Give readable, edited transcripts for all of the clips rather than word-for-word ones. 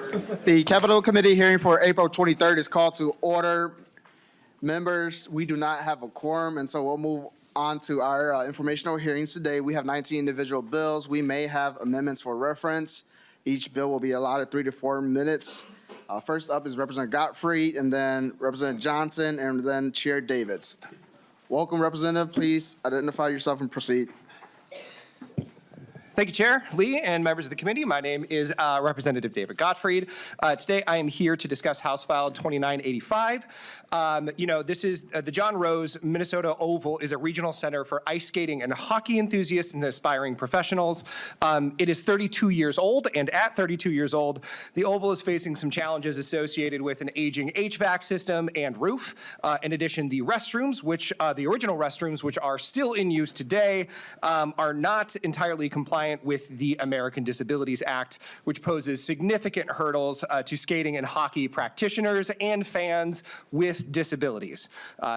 The Capital Committee hearing for April 23rd is called to order. Members, we do not have a quorum, and so we'll move on to our informational hearings today. We have 19 individual bills. We may have amendments for reference. Each bill will be allotted 3 to 4 minutes. First up is Representative Gottfried, and then Representative Johnson, and then Chair Davids. Welcome, Representative. Please identify yourself and proceed. Thank you, Chair Lee and members of the committee. My name is Representative David Gottfried. Today, I am here to discuss House File 2985. This is the John Rose Minnesota Oval is a regional center for ice skating and hockey enthusiasts and aspiring professionals. It is 32 years old, and at 32 years old, the Oval is facing some challenges associated with an aging HVAC system and roof. In addition, the restrooms, which the original restrooms, which are still in use today, are not entirely compliant with the American Disabilities Act, which poses significant hurdles to skating and hockey practitioners and fans with disabilities.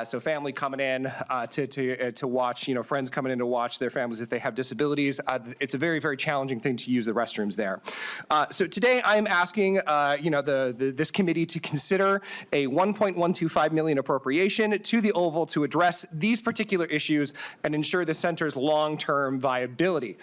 So family coming in to watch, friends coming in to watch their families if they have disabilities. It's a very, very challenging thing to use the restrooms there. So today I am asking, this committee to consider a $1.125 million appropriation to the Oval to address these particular issues and ensure the center's long-term viability.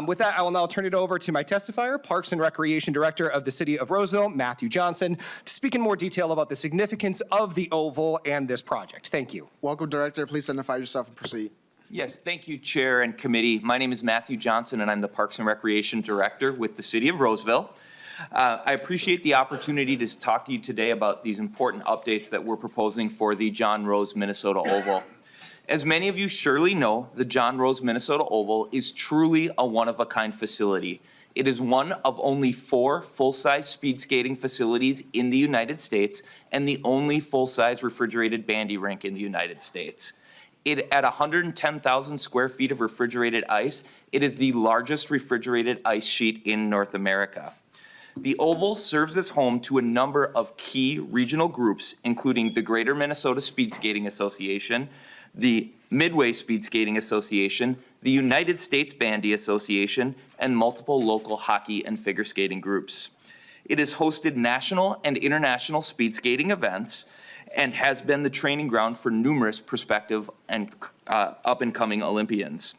With that, I will now turn it over to my testifier, Parks and Recreation Director of the City of Roseville, Matthew Johnson, to speak in more detail about the significance of the Oval and this project. Thank you. Welcome, Director. Please identify yourself and proceed. Yes, thank you, Chair and Committee. My name is Matthew Johnson, and I'm the Parks and Recreation Director with the City of Roseville. I appreciate the opportunity to talk to you today about these important updates that we're proposing for the John Rose Minnesota Oval. As many of you surely know, the John Rose Minnesota Oval is truly a one-of-a-kind facility. It is one of only 4 full-size speed skating facilities in the United States and the only full-size refrigerated bandy rink in the United States. At 110,000 square feet of refrigerated ice, it is the largest refrigerated ice sheet in North America. The Oval serves as home to a number of key regional groups, including the Greater Minnesota Speed Skating Association, the Midway Speed Skating Association, the United States Bandy Association, and multiple local hockey and figure skating groups. It has hosted national and international speed skating events and has been the training ground for numerous prospective and up-and-coming Olympians.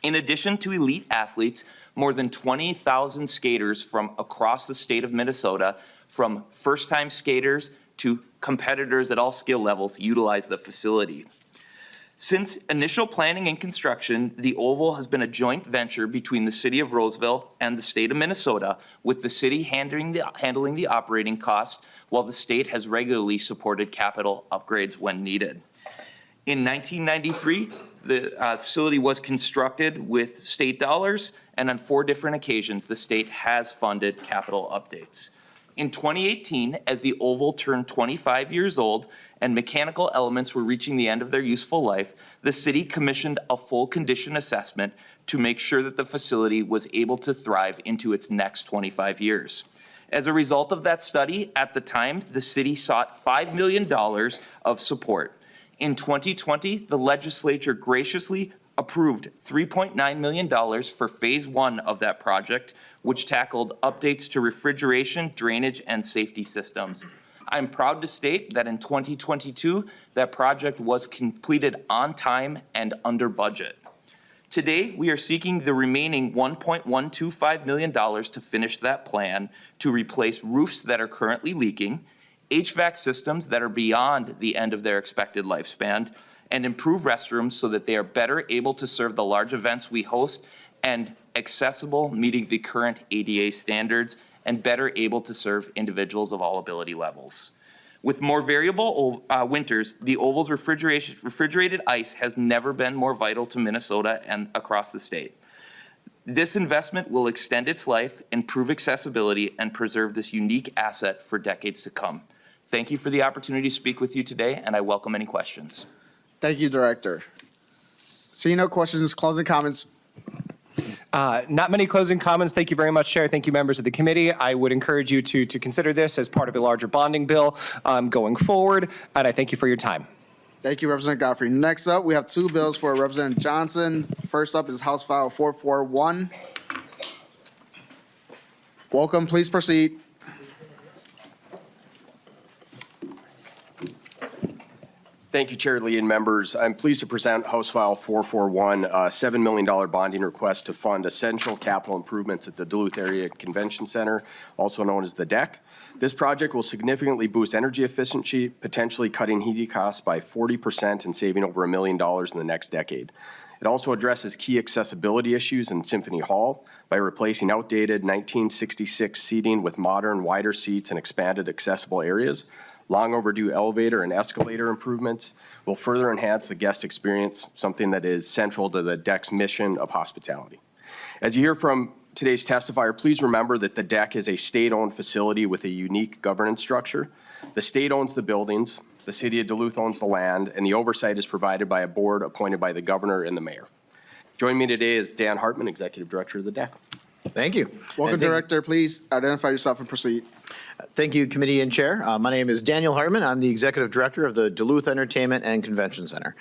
In addition to elite athletes, more than 20,000 skaters from across the state of Minnesota, from first-time skaters to competitors at all skill levels, utilize the facility. Since initial planning and construction, the Oval has been a joint venture between the City of Roseville and the state of Minnesota, with the city handling the operating costs, while the state has regularly supported capital upgrades when needed. In 1993, the facility was constructed with state dollars, and on 4 different occasions, the state has funded capital updates. In 2018, as the Oval turned 25 years old and mechanical elements were reaching the end of their useful life, the city commissioned a full condition assessment to make sure that the facility was able to thrive into its next 25 years. As a result of that study, at the time, the city sought $5 million of support. In 2020, the legislature graciously approved $3.9 million for phase 1 of that project, which tackled updates to refrigeration, drainage, and safety systems. I'm proud to state that in 2022, that project was completed on time and under budget. Today, we are seeking the remaining $1.125 million to finish that plan to replace roofs that are currently leaking, HVAC systems that are beyond the end of their expected lifespan, and improve restrooms so that they are better able to serve the large events we host and accessible, meeting the current ADA standards, and better able to serve individuals of all ability levels. With more variable winters, the Oval's refrigerated ice has never been more vital to Minnesota and across the state. This investment will extend its life, improve accessibility, and preserve this unique asset for decades to come. Thank you for the opportunity to speak with you today, and I welcome any questions. Thank you, Director. Seeing no questions, closing comments. Not many closing comments. Thank you very much, Chair. Thank you, members of the committee. I would encourage you to consider this as part of a larger bonding bill going forward, and I thank you for your time. Thank you, Representative Gottfried. Next up, we have 2 bills for Representative Johnson. First up is House File 441. Welcome, please proceed. Thank you, Chair Lee and members. I'm pleased to present House File 441, a $7 million bonding request to fund essential capital improvements at the Duluth Area Convention Center, also known as the DEC. This project will significantly boost energy efficiency, potentially cutting heating costs by 40% and saving over $1 million in the next decade. It also addresses key accessibility issues in Symphony Hall by replacing outdated 1966 seating with modern, wider seats and expanded accessible areas. Long overdue elevator and escalator improvements will further enhance the guest experience, something that is central to the DEC's mission of hospitality. As you hear from today's testifier, please remember that the DEC is a state-owned facility with a unique governance structure. The state owns the buildings, the city of Duluth owns the land, and the oversight is provided by a board appointed by the governor and the mayor. Joining me today is Dan Hartman, Executive Director of the DEC. Thank you. Welcome, And thank- Director. Please identify yourself and proceed. Thank you, Committee and Chair. My name is Daniel Hartman. I'm the Executive Director of the Duluth Entertainment and Convention Center.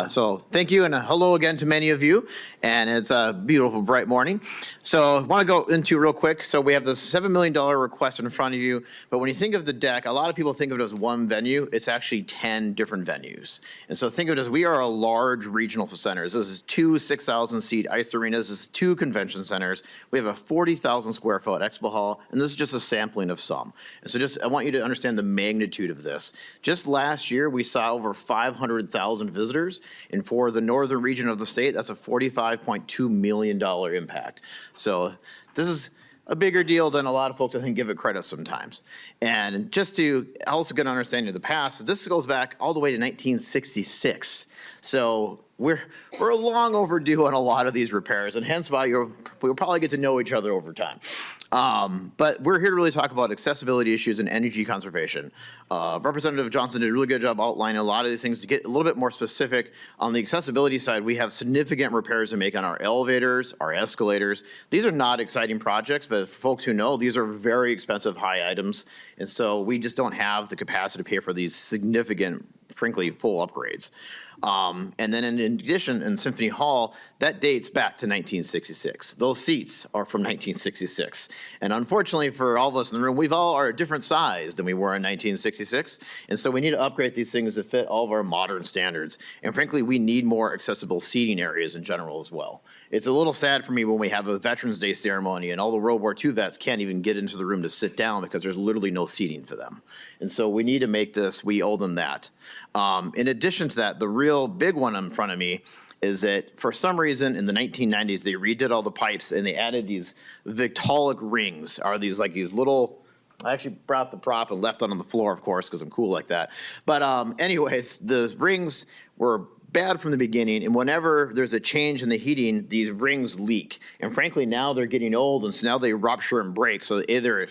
So thank you, and hello again to many of you. And it's a beautiful, bright morning. So I want to go into real quick. So we have this $7 million request in front of you. But when you think of the DEC, a lot of people think of it as one venue. It's actually 10 different venues. And so think of it as we are a large regional centers. This is 2 6,000-seat ice arenas. This is 2 convention centers. We have a 40,000 square foot expo hall. And this is just a sampling of some. And so I want you to understand the magnitude of this. Just last year, we saw over 500,000 visitors. And for the northern region of the state, that's a $45.2 million impact. So this is a bigger deal than a lot of folks, I think, give it credit sometimes. And just to also get an understanding of the past, this goes back all the way to 1966. So we're long overdue on a lot of these repairs, and hence why we'll probably get to know each other over time. But we're here to really talk about accessibility issues and energy conservation. Representative Johnson did a really good job outlining a lot of these things. To get a little bit more specific, on the accessibility side, we have significant repairs to make on our elevators, our escalators. These are not exciting projects, but for folks who know, these are very expensive, high items. And so we just don't have the capacity to pay for these significant, frankly, full upgrades. And then in addition, in Symphony Hall, that dates back to 1966. Those seats are from 1966. And unfortunately for all of us in the room, we've all are a different size than we were in 1966. And so we need to upgrade these things to fit all of our modern standards. And frankly, we need more accessible seating areas in general as well. It's a little sad for me when we have a Veterans Day ceremony and all the World War II vets can't even get into the room to sit down because there's literally no seating for them. And so we need to make this, we owe them that. In addition to that, the real big one in front of me is that for some reason in the 1990s, they redid all the pipes and they added these Victaulic rings, are these like these little, I actually brought the prop and left it on the floor, of course, because I'm cool like that. But anyways, the rings were bad from the beginning, and whenever there's a change in the heating, these rings leak. And frankly, now they're getting old, and so now they rupture and break. So they're a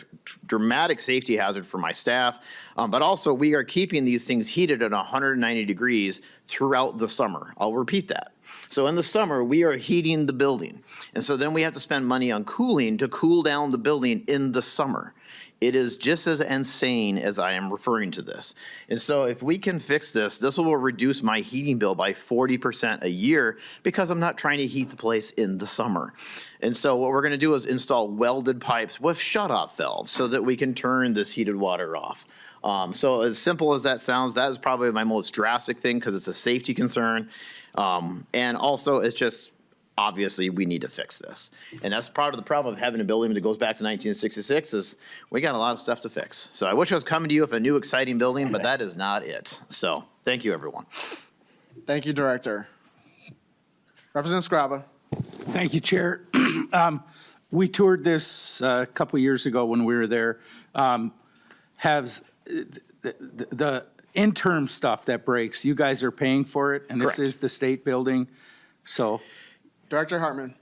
dramatic safety hazard for my staff, but also we are keeping these things heated at 190 degrees throughout the summer. I'll repeat that. So in the summer, we are heating the building. And so then we have to spend money on cooling to cool down the building in the summer. It is just as insane as I am referring to this. And so if we can fix this, this will reduce my heating bill by 40% a year because I'm not trying to heat the place in the summer. And so what we're gonna do is install welded pipes with shut-off valves so that we can turn this heated water off. So as simple as that sounds, that is probably my most drastic thing because it's a safety concern. And also it's just, obviously, we need to fix this. And that's part of the problem of having a building that goes back to 1966 is we got a lot of stuff to fix. So I wish I was coming to you with a new exciting building, but that is not it. So thank you, everyone. Thank you, Director. Representative Scraba. Thank you, Chair. We toured this a couple years ago when we were there. Has the interim stuff that breaks, you guys are paying for it, and this Correct. is the state building. So, Director Hartman.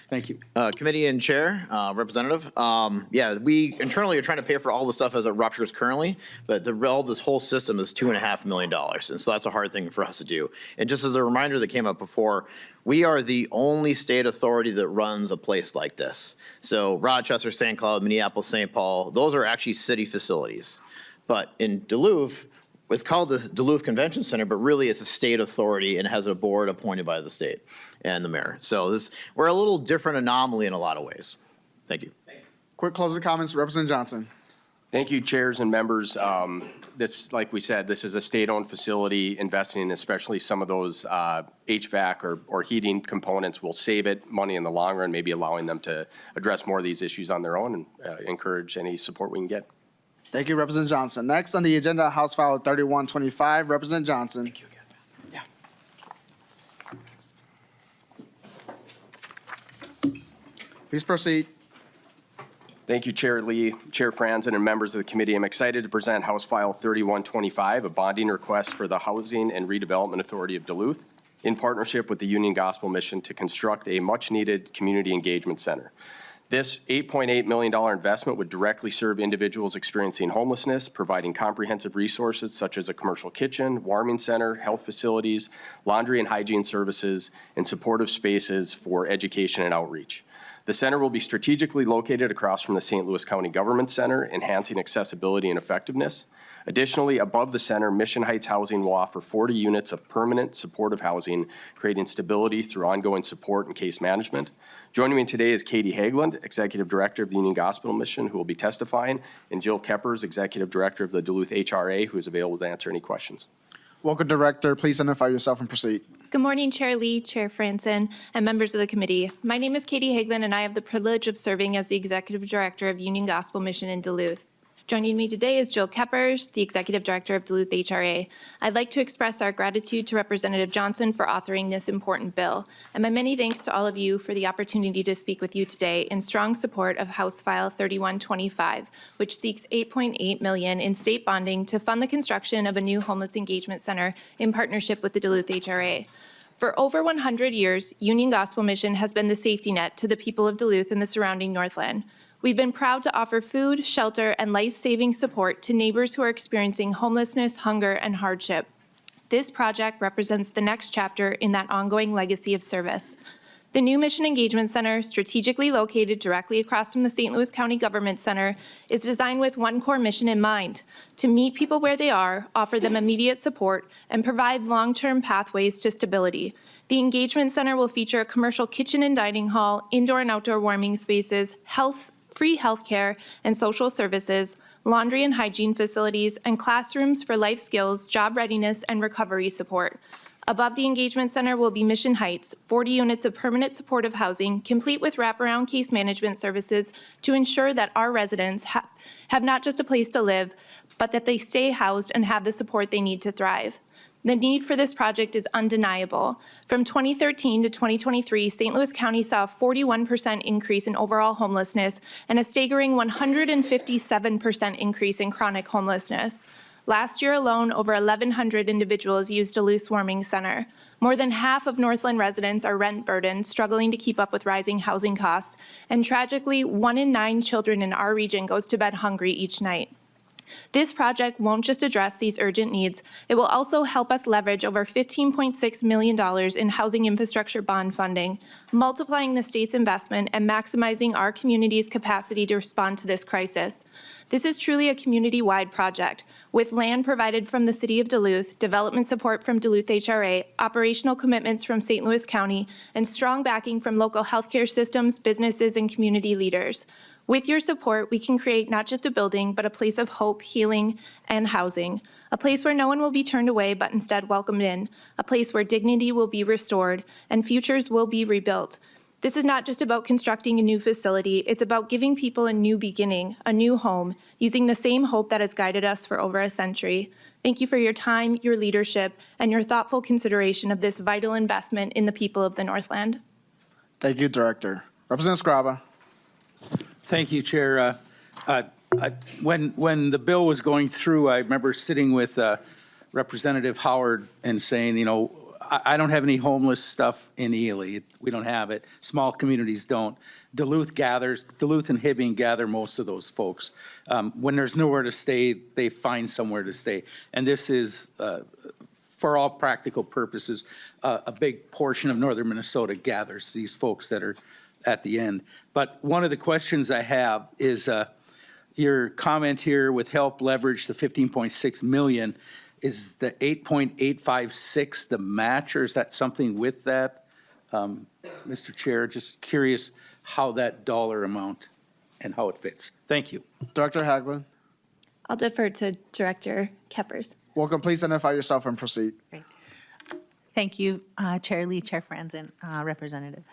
thank you. Committee and Chair, Representative, yeah, we internally are trying to pay for all the stuff as it ruptures currently, but this whole system is $2.5 million. And so that's a hard thing for us to do. And just as a reminder that came up before, we are the only state authority that runs a place like this. So Rochester, St. Cloud, Minneapolis, St. Paul, those are actually city facilities. But in Duluth, it's called the Duluth Convention Center, but really it's a state authority and has a board appointed by the state and the mayor. So we're a little different anomaly in a lot of ways. Thank you. Quick closing comments, Representative Johnson. Thank you, chairs and members. This, like we said, this is a state-owned facility. Investing in especially some of those HVAC or heating components will save it money in the long run, maybe allowing them to address more of these issues on their own, and encourage any support we can get. Thank you, Representative Johnson. Next on the agenda, House File 3125, Representative Johnson. Thank you again. Yeah. Please proceed. Thank you, Chair Lee, Chair Franzen, and members of the committee. I'm excited to present House File 3125, a bonding request for the Housing and Redevelopment Authority of Duluth in partnership with the Union Gospel Mission to construct a much-needed community engagement center. This $8.8 million investment would directly serve individuals experiencing homelessness, providing comprehensive resources such as a commercial kitchen, warming center, health facilities, laundry and hygiene services, and supportive spaces for education and outreach. The center will be strategically located across from the St. Louis County Government Center, enhancing accessibility and effectiveness. Additionally, above the center, Mission Heights Housing will offer 40 units of permanent supportive housing, creating stability through ongoing support and case management. Joining me today is Katie Hageland, Executive Director of the Union Gospel Mission, who will be testifying, and Jill Keppers, Executive Director of the Duluth HRA, who is available to answer any questions. Welcome, Director. Please identify yourself and proceed. Good morning, Chair Lee, Chair Franzen, and members of the committee. My name is Katie Hageland, and I have the privilege of serving as the Executive Director of Union Gospel Mission in Duluth. Joining me today is Jill Keppers, the Executive Director of Duluth HRA. I'd like to express our gratitude to Representative Johnson for authoring this important bill, and my many thanks to all of you for the opportunity to speak with you today in strong support of House File 3125, which seeks $8.8 million in state bonding to fund the construction of a new homeless engagement center in partnership with the Duluth HRA. For over 100 years, Union Gospel Mission has been the safety net to the people of Duluth and the surrounding Northland. We've been proud to offer food, shelter, and life-saving support to neighbors who are experiencing homelessness, hunger, and hardship. This project represents the next chapter in that ongoing legacy of service. The new Mission Engagement Center, strategically located directly across from the St. Louis County Government Center, is designed with one core mission in mind: to meet people where they are, offer them immediate support, and provide long-term pathways to stability. The Engagement Center will feature a commercial kitchen and dining hall, indoor and outdoor warming spaces, free health care and social services, laundry and hygiene facilities, and classrooms for life skills, job readiness, and recovery support. Above the Engagement Center will be Mission Heights, 40 units of permanent supportive housing, complete with wraparound case management services to ensure that our residents have not just a place to live, but that they stay housed and have the support they need to thrive. The need for this project is undeniable. From 2013 to 2023, St. Louis County saw a 41% increase in overall homelessness and a staggering 157% increase in chronic homelessness. Last year alone, over 1,100 individuals used Duluth's warming center. More than half of Northland residents are rent burdened, struggling to keep up with rising housing costs. And tragically, 1 in 9 children in our region goes to bed hungry each night. This project won't just address these urgent needs, it will also help us leverage over $15.6 million in housing infrastructure bond funding, multiplying the state's investment and maximizing our community's capacity to respond to this crisis. This is truly a community-wide project, with land provided from the City of Duluth, development support from Duluth HRA, operational commitments from St. Louis County, and strong backing from local healthcare systems, businesses, and community leaders. With your support, we can create not just a building, but a place of hope, healing, and housing. A place where no one will be turned away, but instead welcomed in. A place where dignity will be restored and futures will be rebuilt. This is not just about constructing a new facility, it's about giving people a new beginning, a new home, using the same hope that has guided us for over a century. Thank you for your time, your leadership, and your thoughtful consideration of this vital investment in the people of the Northland. Thank you, Director. Representative Scraba. Thank you, Chair. When the bill was going through, I remember sitting with Representative Howard and saying, you know, I don't have any homeless stuff in Ely. We don't have it. Small communities don't. Duluth and Hibbing gather most of those folks. When there's nowhere to stay, they find somewhere to stay. And this is, for all practical purposes, a big portion of northern Minnesota gathers these folks that are at the end. But one of the questions I have is your comment here with help leverage the 15.6 million. Is the 8.856 the match, or is that something with that? Mr. Chair, just curious how that dollar amount and how it fits. Thank you. Director Hagelin. I'll defer to Director Keppers. Welcome, please identify yourself and proceed. Great. Thank you, Chair Lee, Chair Franzen, Representative,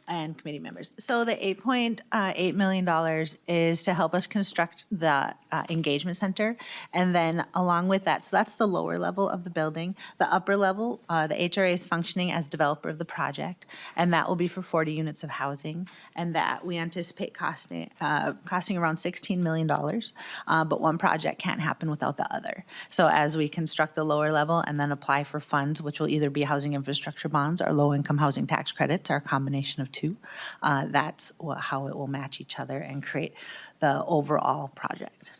and committee members. So the $8.8 million is to help us construct the engagement center. And then along with that, so that's the lower level of the building. The upper level, the HRA is functioning as developer of the project, and that will be for 40 units of housing. And that we anticipate costing around $16 million. But one project can't happen without the other. So as we construct the lower level and then apply for funds, which will either be housing infrastructure bonds or low-income housing tax credits, or a combination of two, that's how it will match each other and create the overall project.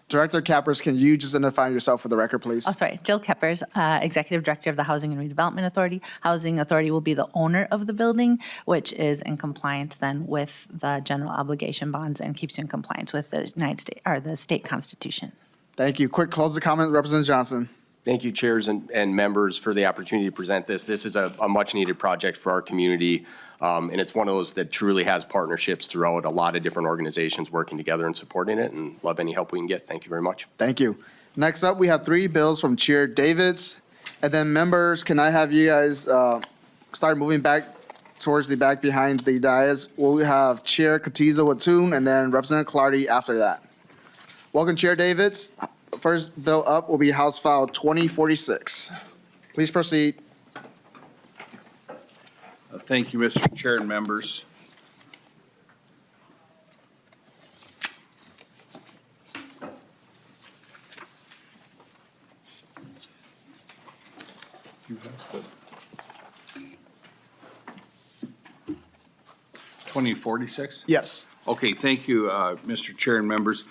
Director Keppers, can you just identify yourself for the record, please? Oh, sorry, Jill Keppers, Executive Director of the Housing and Redevelopment Authority. Housing Authority will be the owner of the building, which is in compliance then with the general obligation bonds and keeps you in compliance with the United States, or the state constitution. Thank you. Quick closing comment, Representative Johnson. Thank you, chairs and members, for the opportunity to present this. This is a much-needed project for our community, and it's one of those that truly has partnerships throughout a lot of different organizations working together and supporting it, and love any help we can get. Thank you very much. Thank you. Next up, we have 3 bills from Chair Davids. And then members, can I have you guys start moving back towards the back behind the dais? We'll have Chair Kotyza-Witthuhn and then Representative Clardy after that. Welcome, Chair Davids. First bill up will be House File 2046. Please proceed. Thank you, Mr. Chair and members. You have the 2046? Yes. Okay, thank you, Mr. Chair and members.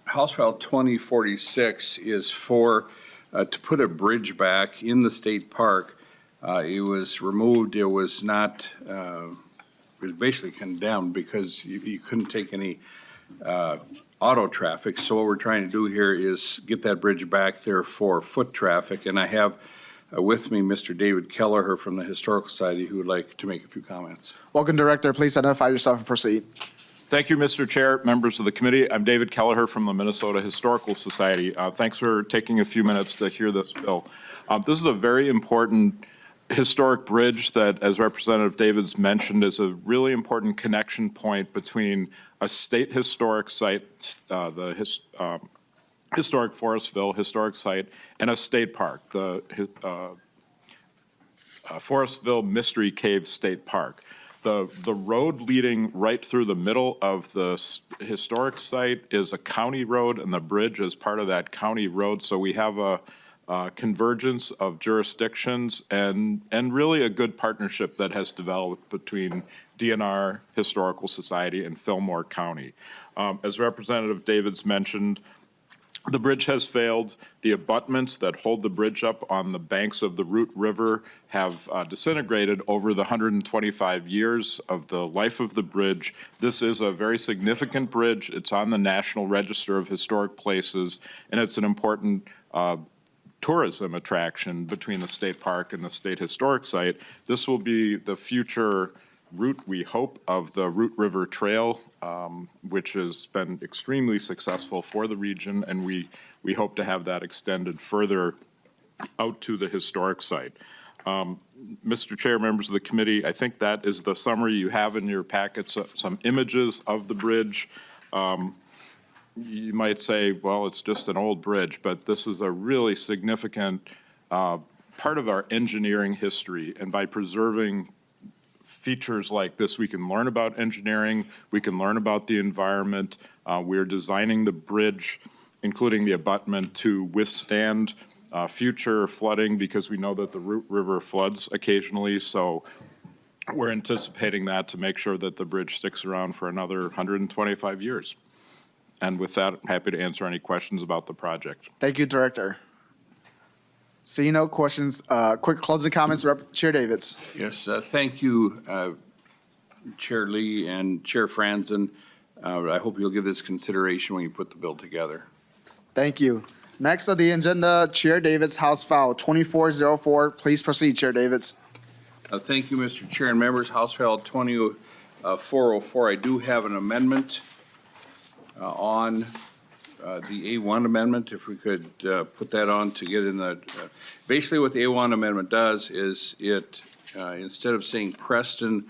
House File 2046 is for, to put a bridge back in the state park. It was removed, it was not, it was basically condemned because you couldn't take any auto traffic. So what we're trying to do here is get that bridge back there for foot traffic. And I have with me Mr. David Kelleher from the Historical Society, who would like to make a few comments. Welcome, Director. Please identify yourself and proceed. Thank you, Mr. Chair, members of the committee. I'm David Kelleher from the Minnesota Historical Society. Thanks for taking a few minutes to hear this bill. This is a very important historic bridge that, as Representative Davids mentioned, is a really important connection point between a state historic site, the historic Forestville historic site, and a state park, the Forestville Mystery Cave State Park. The road leading right through the middle of the historic site is a county road, and the bridge is part of that county road. So we have a convergence of jurisdictions and really a good partnership that has developed between DNR Historical Society and Fillmore County. As Representative Davids mentioned, the bridge has failed. The abutments that hold the bridge up on the banks of the Root River have disintegrated over the 125 years of the life of the bridge. This is a very significant bridge. It's on the National Register of Historic Places, and it's an important tourism attraction between the state park and the state historic site. This will be the future route, we hope, of the Root River Trail, which has been extremely successful for the region, and we hope to have that extended further out to the historic site. Mr. Chair, members of the committee, I think that is the summary. You have in your packets some images of the bridge. You might say, well, it's just an old bridge, but this is a really significant part of our engineering history, and by preserving features like this, we can learn about engineering, we can learn about the environment. We're designing the bridge, including the abutment, to withstand future flooding, because we know that the Root River floods occasionally. So we're anticipating that to make sure that the bridge sticks around for another 125 years. And with that, I'm happy to answer any questions about the project. Thank you, Director. Seeing no questions, quick closing comments, Chair Davids. Yes, thank you, Chair Lee and Chair Franzen. I hope you'll give this consideration when you put the bill together. Thank you. Next on the agenda, Chair Davids, House File 2404. Please proceed, Chair Davids. Thank you, Mr. Chair and members. House File 2404. I do have an amendment on the A1 amendment, if we could put that on to get in the, basically what the A1 amendment does is it, instead of saying Preston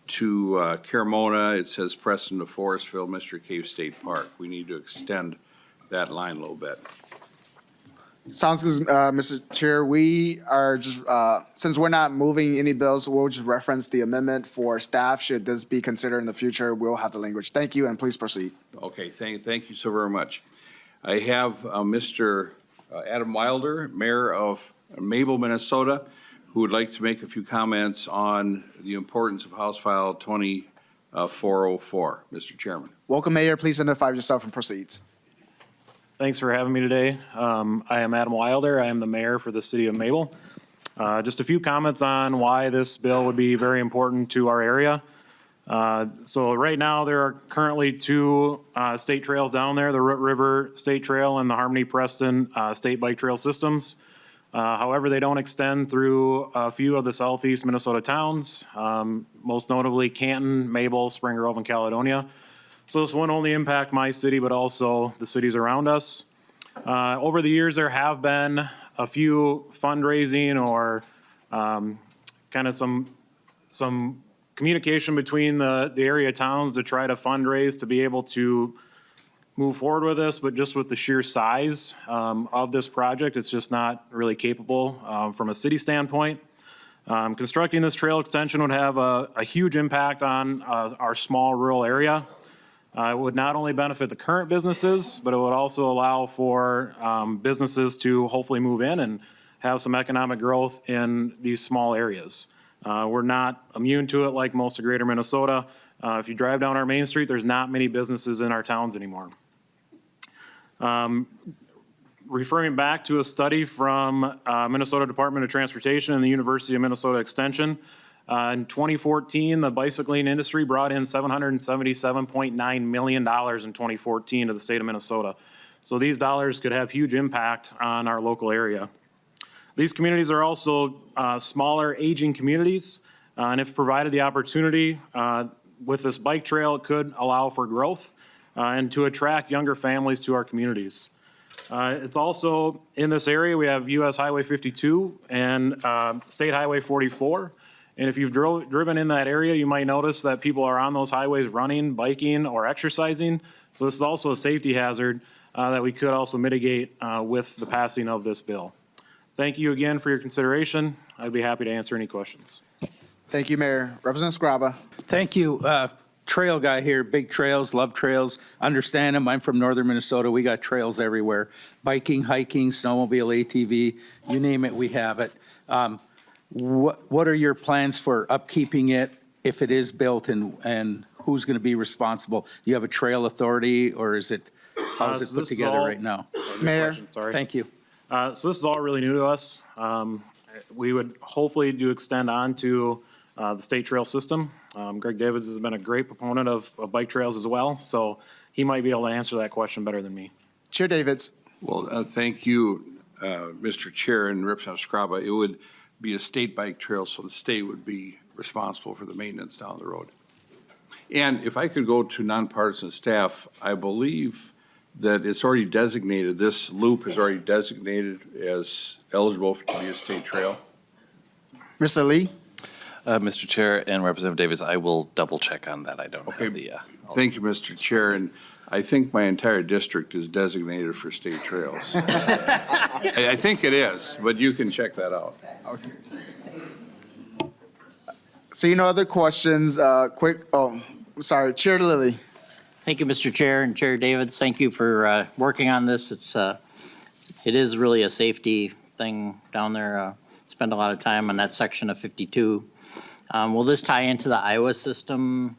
to Carmona, it says Preston to Forestville, Mr. Cave State Park. We need to extend that line a little bit. Sounds good, Mr. Chair. We are just, since we're not moving any bills, we'll just reference the amendment for staff. Should this be considered in the future, we'll have the language. Thank you, and please proceed. Okay, thank you so very much. I have Mr. Adam Wilder, Mayor of Mabel, Minnesota, who would like to make a few comments on the importance of House File 2404. Mr. Chairman. Welcome, Mayor. Please identify yourself and proceeds. Thanks for having me today. I am Adam Wilder. I am the mayor for the city of Mabel. Just a few comments on why this bill would be very important to our area. So right now, there are currently two state trails down there, the Root River State Trail and the Harmony Preston State Bike Trail systems. However, they don't extend through a few of the southeast Minnesota towns, most notably Canton, Mabel, Spring Grove, and Caledonia. So this won't only impact my city, but also the cities around us. Over the years, there have been a few fundraising or kind of some communication between the area towns to try to fundraise to be able to move forward with this, but just with the sheer size of this project, it's just not really capable from a city standpoint. Constructing this trail extension would have a huge impact on our small rural area. It would not only benefit the current businesses, but it would also allow for businesses to hopefully move in and have some economic growth in these small areas. We're not immune to it like most of greater Minnesota. If you drive down our main street, there's not many businesses in our towns anymore. Referring back to a study from Minnesota Department of Transportation and the University of Minnesota Extension, in 2014, the bicycling industry brought in $777.9 million in 2014 to the state of Minnesota. So these dollars could have huge impact on our local area. These communities are also smaller, aging communities, and if provided the opportunity with this bike trail, it could allow for growth and to attract younger families to our communities. It's also in this area, we have US Highway 52 and State Highway 44. And if you've driven in that area, you might notice that people are on those highways running, biking, or exercising. So this is also a safety hazard that we could also mitigate with the passing of this bill. Thank you again for your consideration. I'd be happy to answer any questions. Thank you, Mayor. Representative Scraba. Thank you. Trail guy here, big trails, love trails, understand them. I'm from northern Minnesota. We got trails everywhere. Biking, hiking, snowmobile, ATV, you name it, we have it. What are your plans for upkeeping it if it is built, and who's going to be responsible? Do you have a trail authority, or is it, how is it put together right now? Mayor. Sorry. Thank you. So this is all really new to us. We would hopefully do extend on to the state trail system. Greg Davids has been a great proponent of bike trails as well, so he might be able to answer that question better than me. Chair Davids. Well, thank you, Mr. Chair and Representative Scraba. It would be a state bike trail, so the state would be responsible for the maintenance down the road. And if I could go to nonpartisan staff, I believe that it's already designated, this loop is already designated as eligible to be a state trail. Mr. Lee. Mr. Chair and Representative Davis, I will double check on that. I don't have the. Thank you, Mr. Chair, and I think my entire district is designated for state trails. I think it is, but you can check that out. Okay. Seeing no other questions, I'm sorry, Chair Lilly. Thank you, Mr. Chair and Chair Davids. Thank you for working on this. It is really a safety thing down there. Spend a lot of time on that section of 52. Will this tie into the Iowa system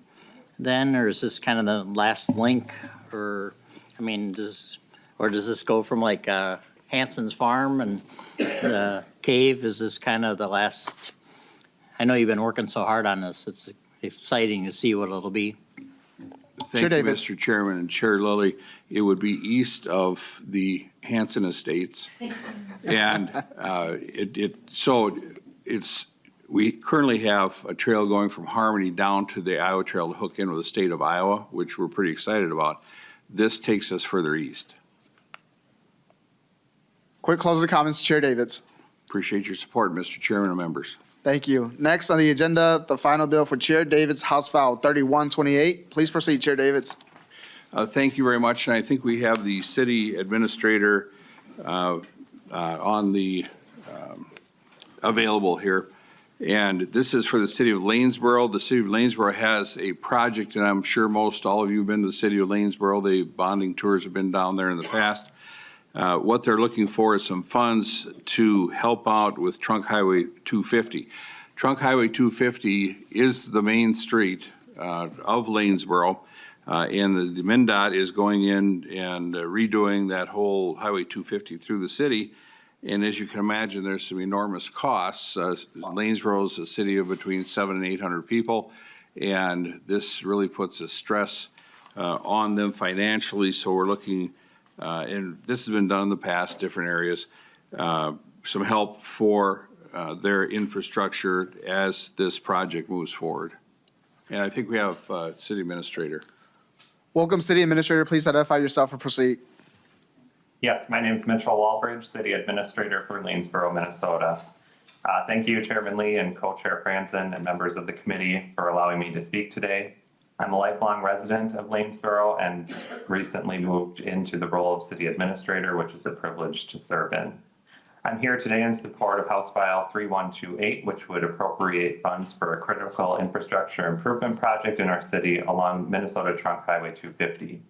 then, or is this kind of the last link? Or, I mean, does this go from like Hanson's farm and the cave? Is this kind of the last? I know you've been working so hard on this. It's exciting to see what it'll be. Thank you, Mr. Chairman and Chair Lilly. It would be east of the Hanson Estates. And we currently have a trail going from Harmony down to the Iowa Trail to hook in with the state of Iowa, which we're pretty excited about. this takes us further east. Quick closing comments, Chair Davids. Appreciate your support, Mr. Chairman and members. Thank you. Next on the agenda, the final bill for Chair Davids, House File 3128. Please proceed, Chair Davids. Thank you very much, and I think we have the city administrator on the available here. And this is for the city of Lanesboro. The city of Lanesboro has a project, and I'm sure all of you have been to the city of Lanesboro. The bonding tours have been down there in the past. What they're looking for is some funds to help out with Trunk Highway 250. Trunk Highway 250 is the main street of Lanesboro, and the MnDOT is going in and redoing that whole Highway 250 through the city. And as you can imagine, there's some enormous costs. Lanesboro is a city of between 700 and 800 people, and this really puts a stress on them financially. So we're looking, and this has been done in the past, different areas, some help for their infrastructure as this project moves forward. And I think we have City Administrator. Welcome, City Administrator. Please identify yourself and proceed. Yes, my name is Mitchell Walbridge, City Administrator for Lanesboro, Minnesota. Thank you, Chairman Lee and Co-Chair Franzen and members of the committee for allowing me to speak today. I'm a lifelong resident of Lanesboro and recently moved into the role of City Administrator, which is a privilege to serve in. I'm here today in support of House File 3128, which would appropriate funds for a critical infrastructure improvement project in our city along Minnesota Trunk Highway 250.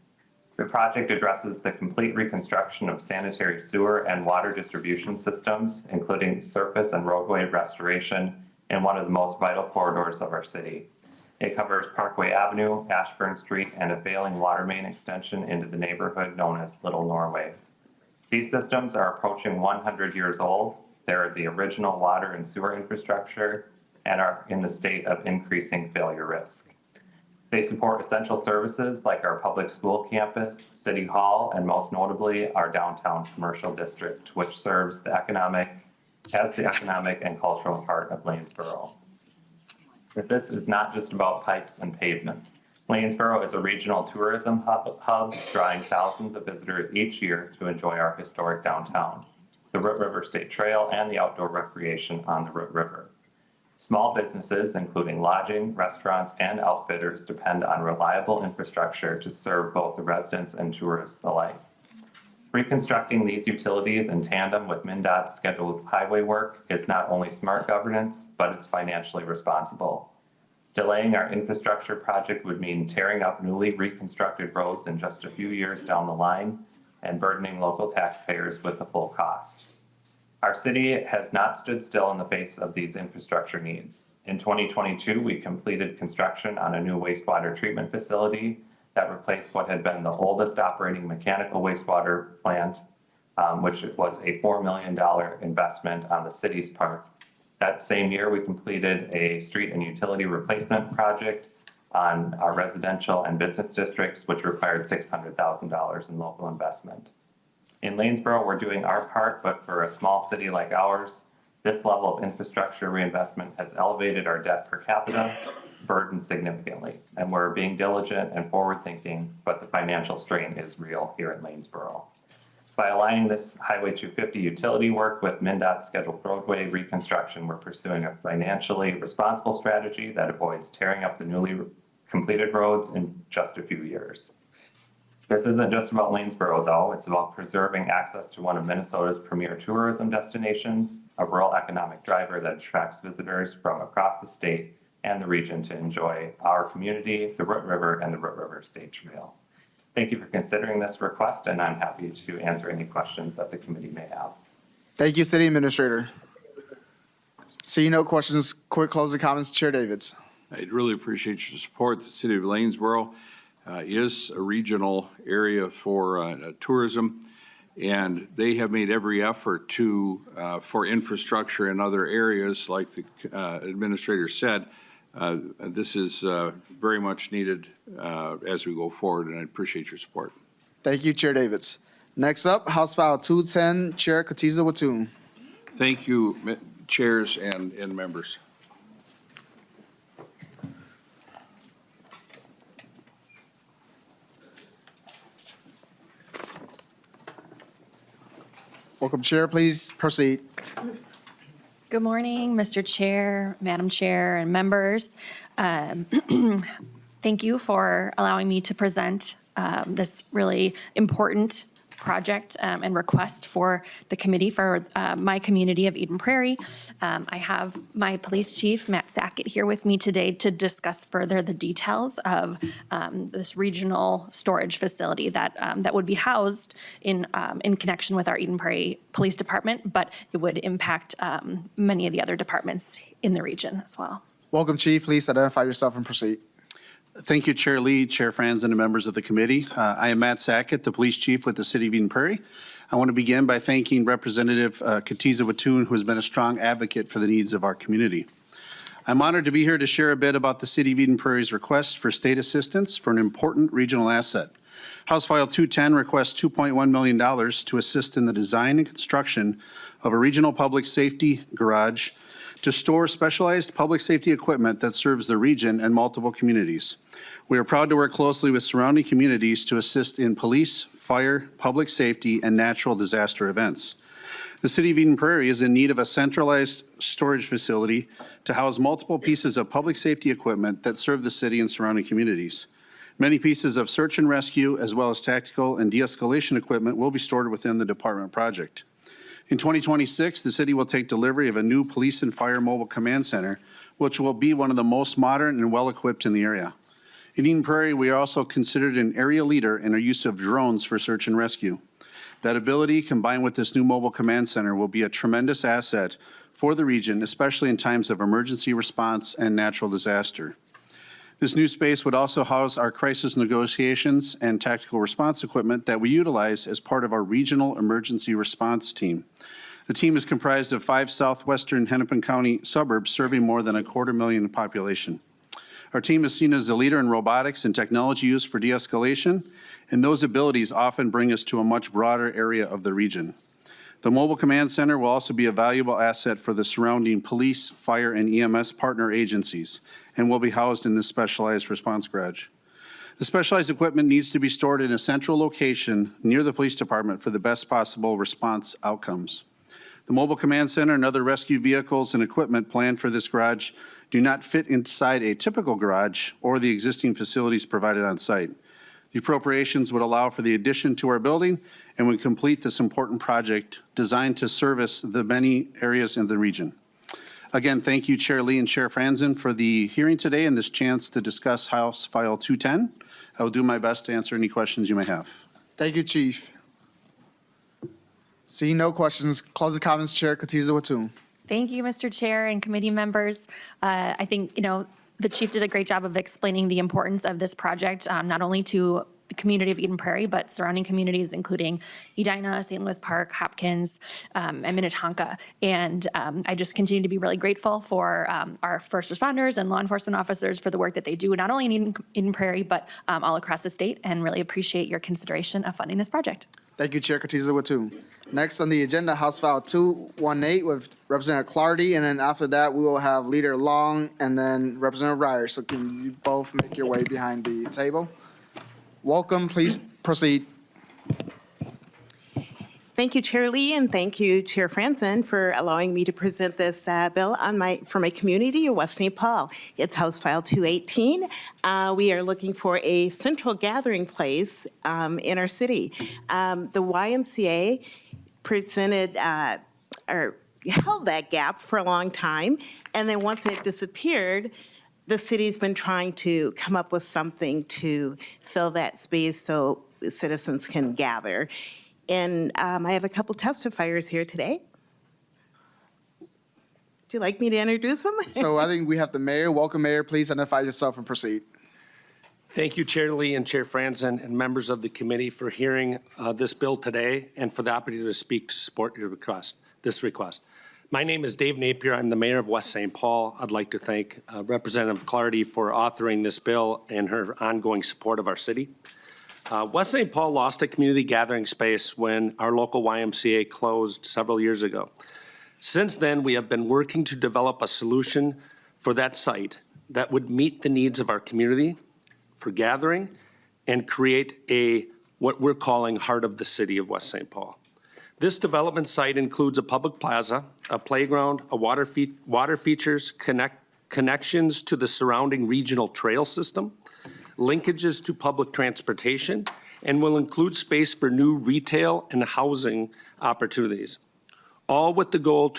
The project addresses the complete reconstruction of sanitary sewer and water distribution systems, including surface and roadway restoration in one of the most vital corridors of our city. It covers Parkway Avenue, Ashburn Street, and a failing water main extension into the neighborhood known as Little Norway. These systems are approaching 100 years old. They're the original water and sewer infrastructure and are in the state of increasing failure risk. They support essential services like our public school campus, City Hall, and most notably our downtown commercial district, which serves the economic and cultural heart of Lanesboro. But this is not just about pipes and pavement. Lanesboro is a regional tourism hub, drawing thousands of visitors each year to enjoy our historic downtown, the Root River State Trail, and the outdoor recreation on the Root River. Small businesses, including lodging, restaurants, and outfitters, depend on reliable infrastructure to serve both the residents and tourists alike. Reconstructing these utilities in tandem with MnDOT's scheduled highway work is not only smart governance, but it's financially responsible. Delaying our infrastructure project would mean tearing up newly reconstructed roads in just a few years down the line and burdening local taxpayers with the full cost. Our city has not stood still in the face of these infrastructure needs. In 2022, we completed construction on a new wastewater treatment facility that replaced what had been the oldest operating mechanical wastewater plant, which was a $4 million investment on the city's part. That same year, we completed a street and utility replacement project on our residential and business districts, which required $600,000 in local investment. In Lanesboro, we're doing our part, but for a small city like ours, this level of infrastructure reinvestment has elevated our debt per capita burden significantly. And we're being diligent and forward-thinking, but the financial strain is real here in Lanesboro. By aligning this Highway 250 utility work with MnDOT scheduled roadway reconstruction, we're pursuing a financially responsible strategy that avoids tearing up the newly completed roads in just a few years. This isn't just about Lanesboro, though. It's about preserving access to one of Minnesota's premier tourism destinations, a rural economic driver that attracts visitors from across the state and the region to enjoy our community, the Root River, and the Root River State Trail. Thank you for considering this request, and I'm happy to answer any questions that the committee may have. Thank you, City Administrator. Seeing no questions, quick closing comments, Chair Davids. I'd really appreciate your support. The city of Lanesboro is a regional area for tourism, and they have made every effort to for infrastructure in other areas, like the administrator said. This is very much needed as we go forward, and I appreciate your support. Thank you, Chair Davids. Next up, House File 210, Chair Kotyza-Witthuhn. Thank you, chairs and members. Welcome, Chair. Please proceed. Good morning, Mr. Chair, Madam Chair, and members. Thank you for allowing me to present this really important project and request for the committee for my community of Eden Prairie. I have my police chief, Matt Sackett, here with me today to discuss further the details of this regional storage facility that would be housed in connection with our Eden Prairie Police Department, but it would impact many of the other departments in the region as well. Welcome, Chief. Please identify yourself and proceed. Thank you, Chair Lee, Chair Franzen, and members of the committee. I am Matt Sackett, the police chief with the City of Eden Prairie. I want to begin by thanking Representative Kotyza-Witthuhn, who has been a strong advocate for the needs of our community. I'm honored to be here to share a bit about the City of Eden Prairie's request for state assistance for an important regional asset. House File 210 requests $2.1 million to assist in the design and construction of a regional public safety garage to store specialized public safety equipment that serves the region and multiple communities. We are proud to work closely with surrounding communities to assist in police, fire, public safety, and natural disaster events. The City of Eden Prairie is in need of a centralized storage facility to house multiple pieces of public safety equipment that serve the city and surrounding communities. Many pieces of search and rescue, as well as tactical and de-escalation equipment, will be stored within the department project. In 2026, the city will take delivery of a new police and fire mobile command center, which will be one of the most modern and well-equipped in the area. In Eden Prairie, we are also considered an area leader in our use of drones for search and rescue. That ability, combined with this new mobile command center, will be a tremendous asset for the region, especially in times of emergency response and natural disaster. This new space would also house our crisis negotiations and tactical response equipment that we utilize as part of our regional emergency response team. The team is comprised of 5 southwestern Hennepin County suburbs serving more than 250,000 population. Our team is seen as a leader in robotics and technology use for de-escalation, and those abilities often bring us to a much broader area of the region. The mobile command center will also be a valuable asset for the surrounding police, fire, and EMS partner agencies, and will be housed in this specialized response garage. The specialized equipment needs to be stored in a central location near the police department for the best possible response outcomes. The mobile command center and other rescue vehicles and equipment planned for this garage do not fit inside a typical garage or the existing facilities provided on site. The appropriations would allow for the addition to our building and would complete this important project designed to service the many areas in the region. Again, thank you, Chair Lee and Chair Franzen, for the hearing today and this chance to discuss House File 210. I will do my best to answer any questions you may have. Thank you, Chief. Seeing no questions, close the comments, Chair Kotyza-Witthuhn. Thank you, Mr. Chair and committee members. I think, the chief did a great job of explaining the importance of this project, not only to the community of Eden Prairie, but surrounding communities, including Edina, St. Louis Park, Hopkins, and Minnetonka. And I just continue to be really grateful for our first responders and law enforcement officers for the work that they do, not only in Eden Prairie, but all across the state, and really appreciate your consideration of funding this project. Thank you, Chair Kotyza-Witthuhn. Next on the agenda, House File 218 with Representative Clardy, and then after that, we will have Leader Long and then Representative Reyer. So can you both make your way behind the table? Welcome, please proceed. Thank you, Chair Lee, and thank you, Chair Franzen, for allowing me to present this bill for my community of West St. Paul. It's House File 218. We are looking for a central gathering place in our city. The YMCA presented or held that gap for a long time, and then once it disappeared, the city's been trying to come up with something to fill that space so citizens can gather. And I have a couple testifiers here today. Would you like me to introduce them? So I think we have the mayor. Welcome, Mayor. Please identify yourself and proceed. Thank you, Chair Lee and Chair Franzen and members of the committee for hearing this bill today and for the opportunity to speak to support your request, this request. My name is Dave Napier. I'm the mayor of West St. Paul. I'd like to thank Representative Clardy for authoring this bill and her ongoing support of our city. West St. Paul lost a community gathering space when our local YMCA closed several years ago. Since then, we have been working to develop a solution for that site that would meet the needs of our community for gathering and create what we're calling heart of the city of West St. Paul. This development site includes a public plaza, a playground, water features, connections to the surrounding regional trail system, linkages to public transportation, and will include space for new retail and housing opportunities, all with the goal of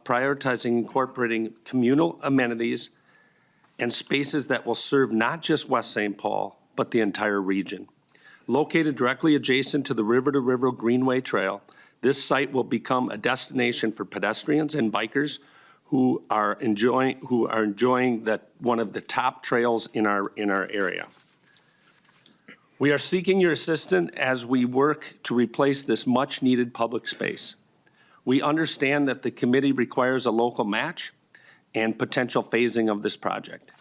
prioritizing incorporating communal amenities and spaces that will serve not just West St. Paul, but the entire region. Located directly adjacent to the River to River Greenway Trail, this site will become a destination for pedestrians and bikers who are enjoying one of the top trails in our area. We are seeking your assistance as we work to replace this much-needed public space. We understand that the committee requires a local match and potential phasing of this project.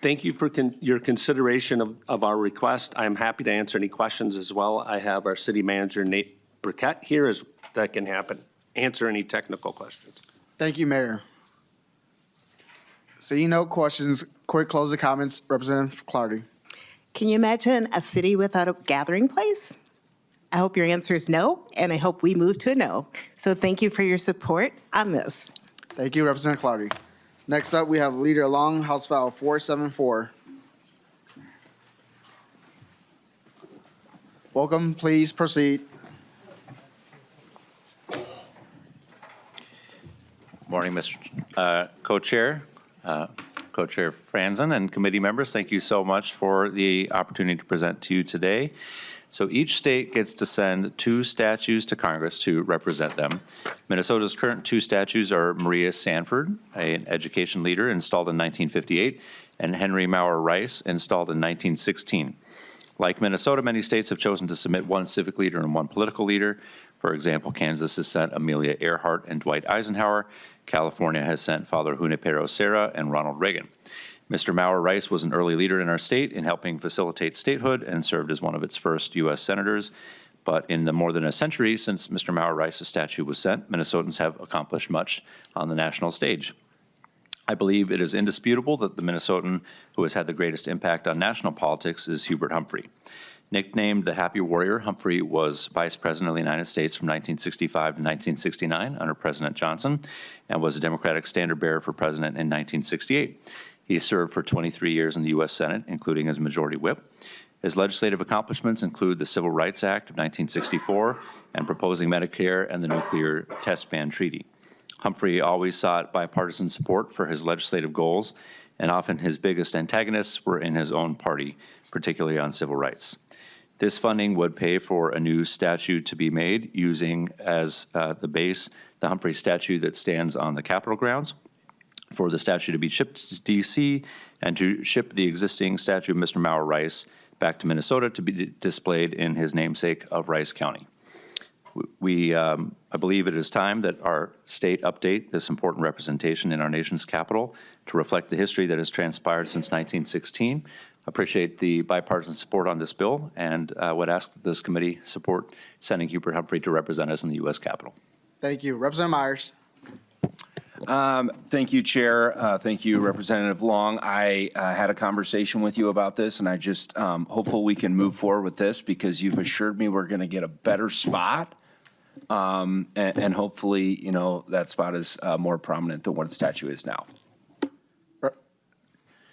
Thank you for your consideration of our request. I am happy to answer any questions as well. I have our city manager, Nate Burkett, here that can answer any technical questions. Thank you, Mayor. Seeing no questions, quick closing comments, Representative Clardy. Can you imagine a city without a gathering place? I hope your answer is no, and I hope we move to a no. So thank you for your support on this. Thank you, Representative Clardy. Next up, we have Leader Long, House File 474. Welcome, please proceed. Morning, Mr. Co-Chair, Co-Chair Franzen, and committee members. Thank you so much for the opportunity to present to you today. So each state gets to send 2 statues to Congress to represent them. Minnesota's current 2 statues are Maria Sanford, an education leader installed in 1958, and Henry Maurer Rice, installed in 1916. Like Minnesota, many states have chosen to submit 1 civic leader and 1 political leader. For example, Kansas has sent Amelia Earhart and Dwight Eisenhower. California has sent Father Junipero Serra and Ronald Reagan. Mr. Maurer Rice was an early leader in our state in helping facilitate statehood and served as one of its first U.S. senators. But in the more than a century since Mr. Maurer Rice's statue was sent, Minnesotans have accomplished much on the national stage. I believe it is indisputable that the Minnesotan who has had the greatest impact on national politics is Hubert Humphrey. Nicknamed the Happy Warrior, Humphrey was Vice President of the United States from 1965 to 1969 under President Johnson and was a Democratic standard-bearer for president in 1968. He served for 23 years in the U.S. Senate, including as Majority Whip. His legislative accomplishments include the Civil Rights Act of 1964 and proposing Medicare and the Nuclear Test Ban Treaty. Humphrey always sought bipartisan support for his legislative goals, and often his biggest antagonists were in his own party, particularly on civil rights. This funding would pay for a new statue to be made using as the base the Humphrey statue that stands on the Capitol grounds, for the statue to be shipped to D.C. and to ship the existing statue of Mr. Maurer Rice back to Minnesota to be displayed in his namesake of Rice County. I believe it is time that our state update this important representation in our nation's capital to reflect the history that has transpired since 1916. Appreciate the bipartisan support on this bill and would ask that this committee support sending Hubert Humphrey to represent us in the U.S. Capitol. Thank you. Representative Myers. Thank you, Chair. Thank you, Representative Long. I had a conversation with you about this, and I just hopeful we can move forward with this because you've assured me we're going to get a better spot, and hopefully, you know, that spot is more prominent than what the statue is now.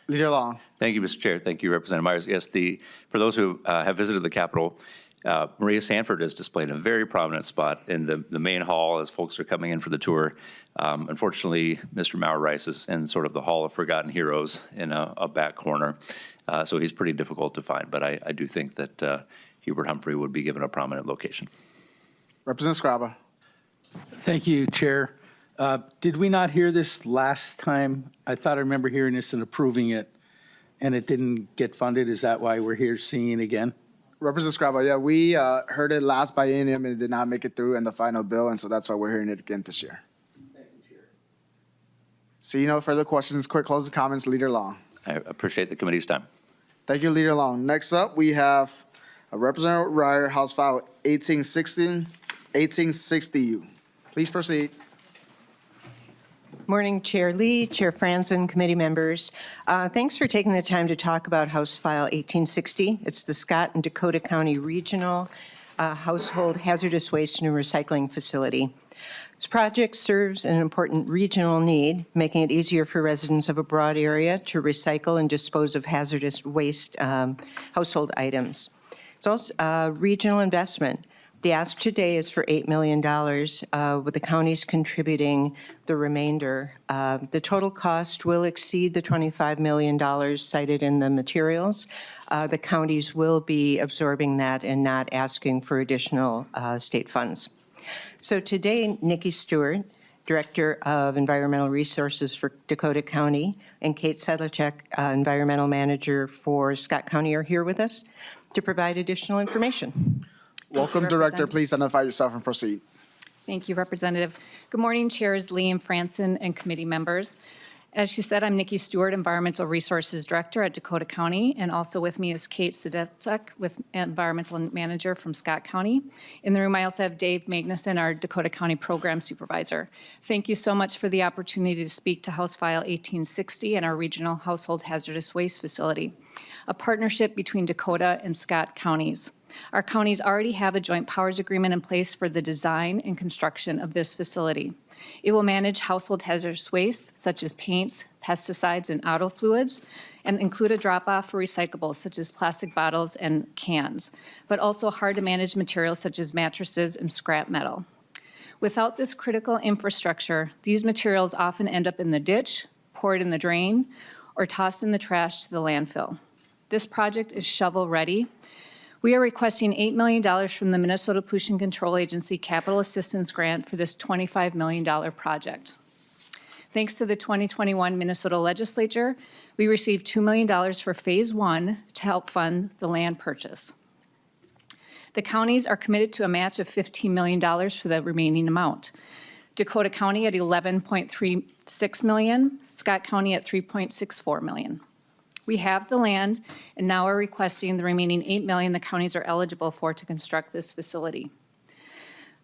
Leader Long. Thank you, Mr. Chair. Thank you, Representative Myers. Yes, for those who have visited the Capitol, Maria Sanford is displayed in a very prominent spot in the main hall as folks are coming in for the tour. Unfortunately, Mr. Maurer Rice is in sort of the Hall of Forgotten Heroes in a back corner, so he's pretty difficult to find. But I do think that Hubert Humphrey would be given a prominent location. Representative Scraba. Thank you, Chair. Did we not hear this last time? I thought I remember hearing this and approving it, and it didn't get funded. Is that why we're here seeing it again? Representative Scraba, yeah, we heard it last biennium and it did not make it through in the final bill, and so that's why we're hearing it again this year. Thank you, Chair. See no further questions. Quick closing comments, Leader Long. I appreciate the committee's time. Thank you, Leader Long. Next up, we have Representative Reyer, House File 1860. Please proceed. Morning, Chair Lee, Chair Franzen, committee members. Thanks for taking the time to talk about House File 1860. It's the Scott and Dakota County Regional household hazardous waste and recycling facility. This project serves an important regional need, making it easier for residents of a broad area to recycle and dispose of hazardous waste household items. It's also a regional investment. The ask today is for $8 million, with the counties contributing the remainder. The total cost will exceed the $25 million cited in the materials. The counties will be absorbing that and not asking for additional state funds. So today, Nikki Stewart, Director of Environmental Resources for Dakota County, and Kate Sedlacek, Environmental Manager for Scott County, are here with us to provide additional information. Welcome, Director. Please identify yourself and proceed. Thank you, Representative. Good morning, Chairs Lee and Franson and committee members. As she said, I'm Nikki Stewart, Environmental Resources Director at Dakota County, and also with me is Kate Sedlacek, with Environmental Manager from Scott County. In the room, I also have Dave Magnuson, our Dakota County Program Supervisor. Thank you so much for the opportunity to speak to House File 1860 and our Regional Household Hazardous Waste Facility, a partnership between Dakota and Scott counties. Our counties already have a joint powers agreement in place for the design and construction of this facility. It will manage household hazardous waste such as paints, pesticides, and auto fluids, and include a drop-off for recyclables such as plastic bottles and cans, but also hard-to-manage materials such as mattresses and scrap metal. Without this critical infrastructure, these materials often end up in the ditch, poured in the drain, or tossed in the trash to the landfill. This project is shovel-ready. We are requesting $8 million from the Minnesota Pollution Control Agency Capital Assistance Grant for this $25 million project. Thanks to the 2021 Minnesota legislature, we received $2 million for Phase 1 to help fund the land purchase. The counties are committed to a match of $15 million for the remaining amount. Dakota County at $11.36 million, Scott County at $3.64 million. We have the land and now are requesting the remaining $8 million the counties are eligible for to construct this facility.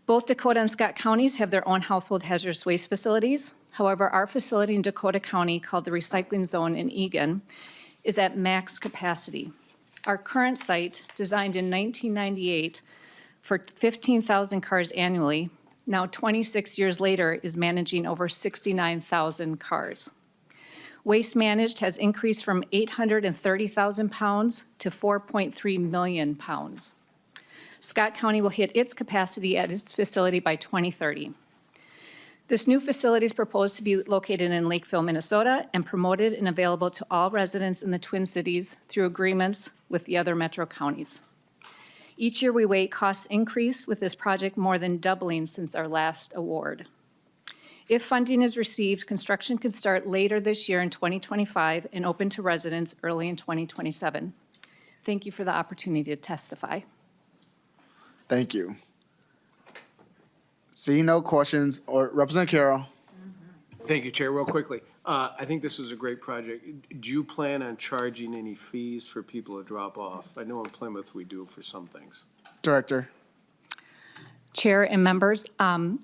Both Dakota and Scott counties have their own household hazardous waste facilities. However, our facility in Dakota County, called the Recycling Zone in Egan, is at max capacity. Our current site, designed in 1998 for 15,000 cars annually, now 26 years later is managing over 69,000 cars. Waste managed has increased from 830,000 pounds to 4.3 million pounds. Scott County will hit its capacity at its facility by 2030. This new facility is proposed to be located in Lakeville, Minnesota, and promoted and available to all residents in the Twin Cities through agreements with the other metro counties. Each year we wait, costs increase, with this project more than doubling since our last award. If funding is received, construction could start later this year in 2025 and open to residents early in 2027. Thank you for the opportunity to testify. Thank you. Seeing no questions, or Representative Carroll. Thank you, Chair. Real quickly, I think this is a great project. Do you plan on charging any fees for people to drop off? I know in Plymouth we do for some things. Director. Chair and members,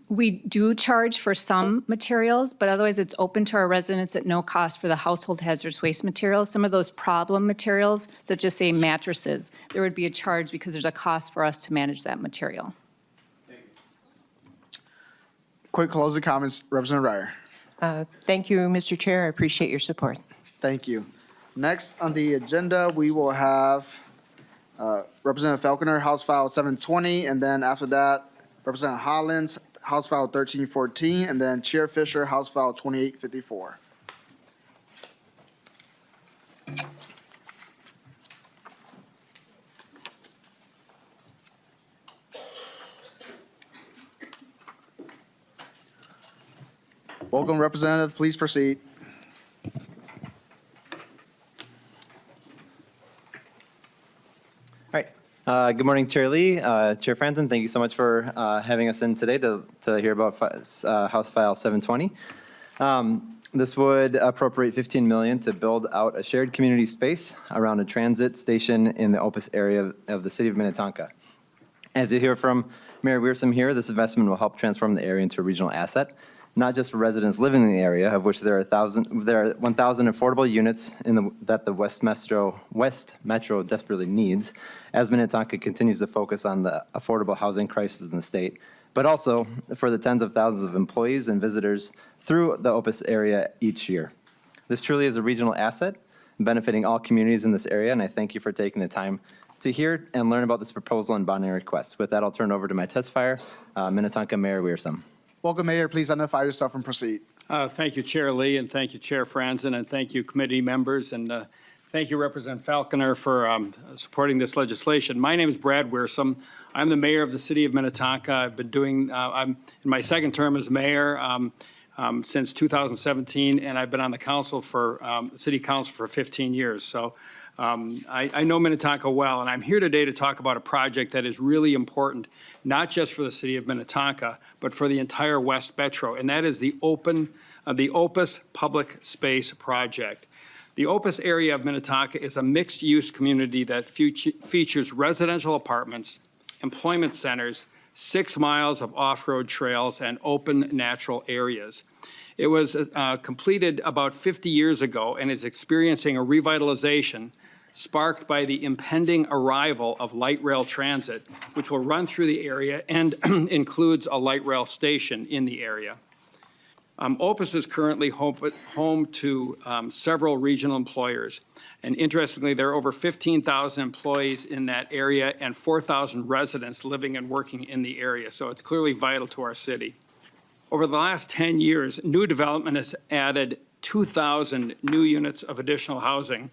we do charge for some materials, but otherwise it's open to our residents at no cost for the household hazardous waste materials. Some of those problem materials, such as say mattresses, there would be a charge because there's a cost for us to manage that material. Quick closing comments, Representative Reyer. Thank you, Mr. Chair. I appreciate your support. Thank you. Next on the agenda, we will have Representative Falconer, House File 720, and then after that, Representative Hollins, House File 1314, and then Chair Fischer, House File 2854. Welcome, Representative. Please proceed. Good morning, Chair Lee, Chair Franson. Thank you so much for having us in today to hear about House File 720. This would appropriate $15 million to build out a shared community space around a transit station in the Opus area of the city of Minnetonka. As you hear from Mayor Wiersum here, this investment will help transform the area into a regional asset, not just for residents living in the area, of which there are 1,000 affordable units that the West Metro desperately needs, as Minnetonka continues to focus on the affordable housing crisis in the state, but also for the tens of thousands of employees and visitors through the Opus area each year. This truly is a regional asset, benefiting all communities in this area, and I thank you for taking the time to hear and learn about this proposal and bonding request. With that, I'll turn over to my testifier, Minnetonka Mayor Wiersum. Welcome, Mayor. Please identify yourself and proceed. Thank you, Chair Lee, and thank you, Chair Franzen, and thank you, committee members, and thank you, Representative Falconer, for supporting this legislation. My name is Brad Wiersum. I'm the mayor of the city of Minnetonka. I've been doing, I'm in my second term as mayor since 2017, and I've been on the council for, city council for 15 years. So I know Minnetonka well, and I'm here today to talk about a project that is really important, not just for the city of Minnetonka, but for the entire West Metro, and that is the Opus Public Space project. The Opus area of Minnetonka is a mixed-use community that features residential apartments, employment centers, 6 miles of off-road trails, and open natural areas. It was completed about 50 years ago and is experiencing a revitalization sparked by the impending arrival of light rail transit, which will run through the area and includes a light rail station in the area. Opus is currently home to several regional employers. And interestingly, there are over 15,000 employees in that area and 4,000 residents living and working in the area. So it's clearly vital to our city. Over the last 10 years, new development has added 2,000 new units of additional housing,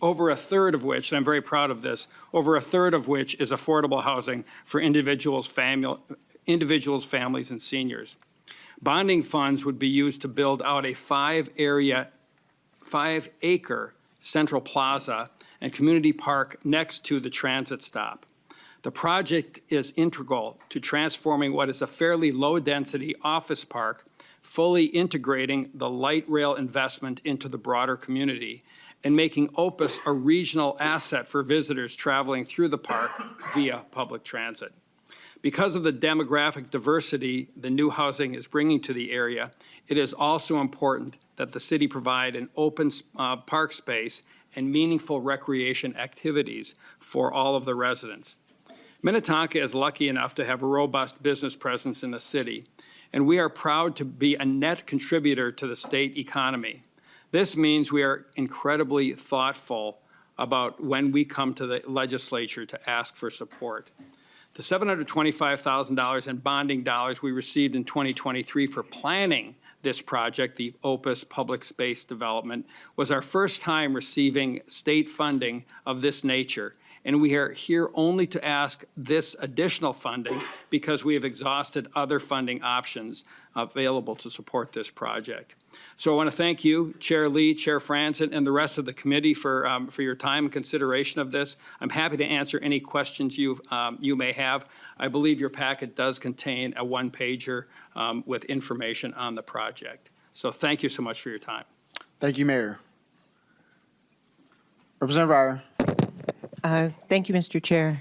over a third of which, and I'm very proud of this, over a third of which is affordable housing for individuals, families, and seniors. Bonding funds would be used to build out a 5-acre central plaza and community park next to the transit stop. The project is integral to transforming what is a fairly low-density office park, fully integrating the light rail investment into the broader community, and making Opus a regional asset for visitors traveling through the park via public transit. Because of the demographic diversity the new housing is bringing to the area, it is also important that the city provide an open park space and meaningful recreation activities for all of the residents. Minnetonka is lucky enough to have a robust business presence in the city, and we are proud to be a net contributor to the state economy. This means we are incredibly thoughtful about when we come to the legislature to ask for support. The $725,000 in bonding dollars we received in 2023 for planning this project, the Opus Public Space Development, was our first time receiving state funding of this nature. And we are here only to ask this additional funding because we have exhausted other funding options available to support this project. So I want to thank you, Chair Lee, Chair Franzen, and the rest of the committee for your time and consideration of this. I'm happy to answer any questions you may have. I believe your packet does contain a one-pager with information on the project. So thank you so much for your time. Thank you, Mayor. Representative Reyer. Thank you, Mr. Chair.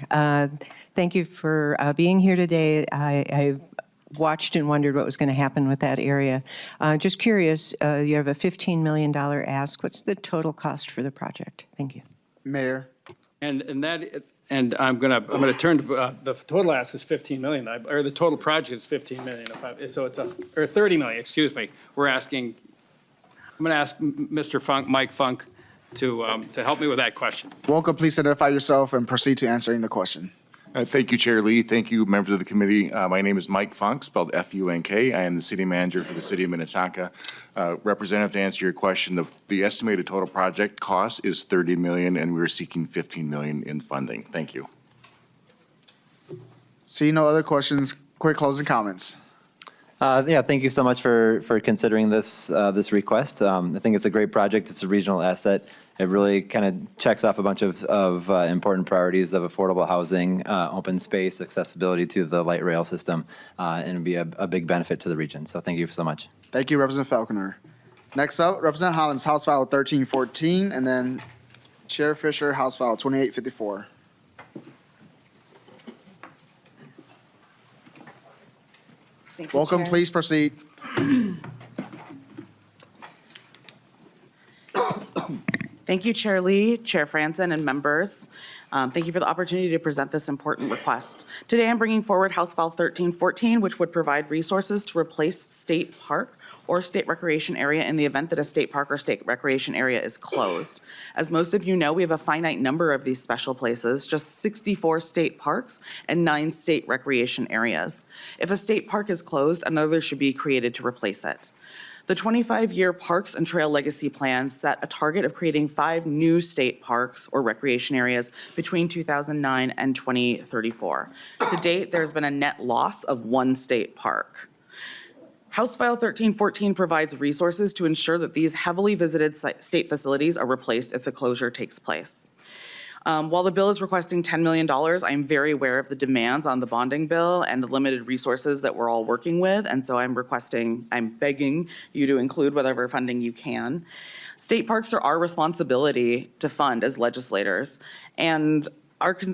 Thank you for being here today. I watched and wondered what was going to happen with that area. Just curious, you have a $15 million ask. What's the total cost for the project? Thank you. Mayor. And I'm gonna turn to the total ask is 15 million, or the total project is 15 million. So it's or 30 million. Excuse me. We're asking. I'm going to ask Mr. Funk, Mike Funk, to help me with that question. Welcome. Please identify yourself and proceed to answering the question. Thank you, Chair Lee. Thank you, members of the committee. My name is Mike Funk, spelled F-U-N-K. I am the city manager for the city of Minnetonka. Representative, to answer your question, the estimated total project cost is $30 million, and we're seeking $15 million in funding. Thank you. See no other questions. Quick closing comments. Yeah, thank you so much for considering this request. I think it's a great project. It's a regional asset. It really kind of checks off a bunch of important priorities of affordable housing, open space, accessibility to the light rail system, and it'd be a big benefit to the region. So thank you so much. Thank you, Representative Falconer. Next up, Representative Hollins, House File 1314, and then Chair Fischer, House File 2854. Thank you, Welcome, Chair. please proceed. Thank you, Chair Lee, Chair Franzen, and members. Thank you for the opportunity to present this important request. Today, I'm bringing forward House File 1314, which would provide resources to replace state park or state recreation area in the event that a state park or state recreation area is closed. As most of you know, we have a finite number of these special places, just 64 state parks and 9 state recreation areas. If a state park is closed, another should be created to replace it. The 25-year Parks and Trail Legacy Plan set a target of creating 5 new state parks or recreation areas between 2009 and 2034. To date, there's been a net loss of 1 state park. House File 1314 provides resources to ensure that these heavily visited state facilities are replaced if the closure takes place. While the bill is requesting $10 million, I'm very aware of the demands on the bonding bill and the limited resources that we're all working with, and so I'm begging you to include whatever funding you can. State parks are our responsibility to fund as legislators, and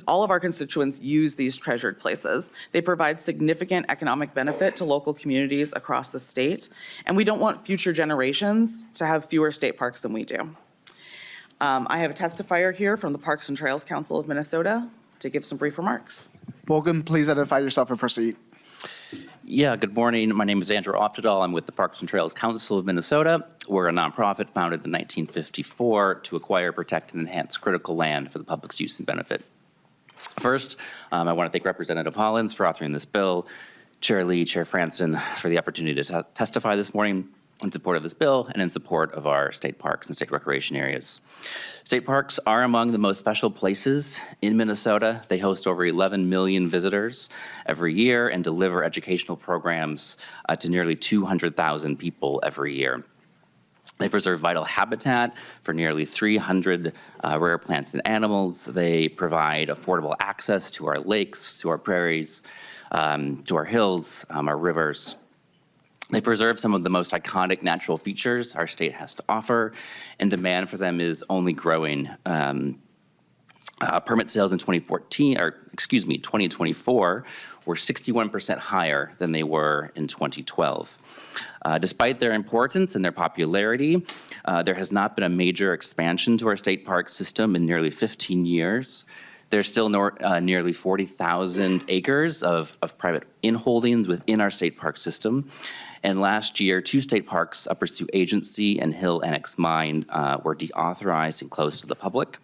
all of our constituents use these treasured places. They provide significant economic benefit to local communities across the state, and we don't want future generations to have fewer state parks than we do. I have a testifier here from the Parks and Trails Council of Minnesota to give some brief remarks. Welcome, please identify yourself and proceed. Yeah, good morning. My name is Andrew Oftedal. I'm with the Parks and Trails Council of Minnesota. We're a nonprofit founded in 1954 to acquire, protect, and enhance critical land for the public's use and benefit. First, I want to thank Representative Hollins for authoring this bill, Chair Lee, Chair Franzen for the opportunity to testify this morning in support of this bill and in support of our state parks and state recreation areas. State parks are among the most special places in Minnesota. They host over 11 million visitors every year and deliver educational programs to nearly 200,000 people every year. They preserve vital habitat for nearly 300 rare plants and animals. They provide affordable access to our lakes, to our prairies, to our hills, our rivers. They preserve some of the most iconic natural features our state has to offer, and demand for them is only growing. Permit sales in 2024 were 61% higher than they were in 2012. Despite their importance and their popularity, there has not been a major expansion to our state park system in nearly 15 years. There's still nearly 40,000 acres of private inholdings within our state park system. And last year, 2 state parks, Upper Sioux Agency and Hill Annex Mine, were deauthorized and closed to the public.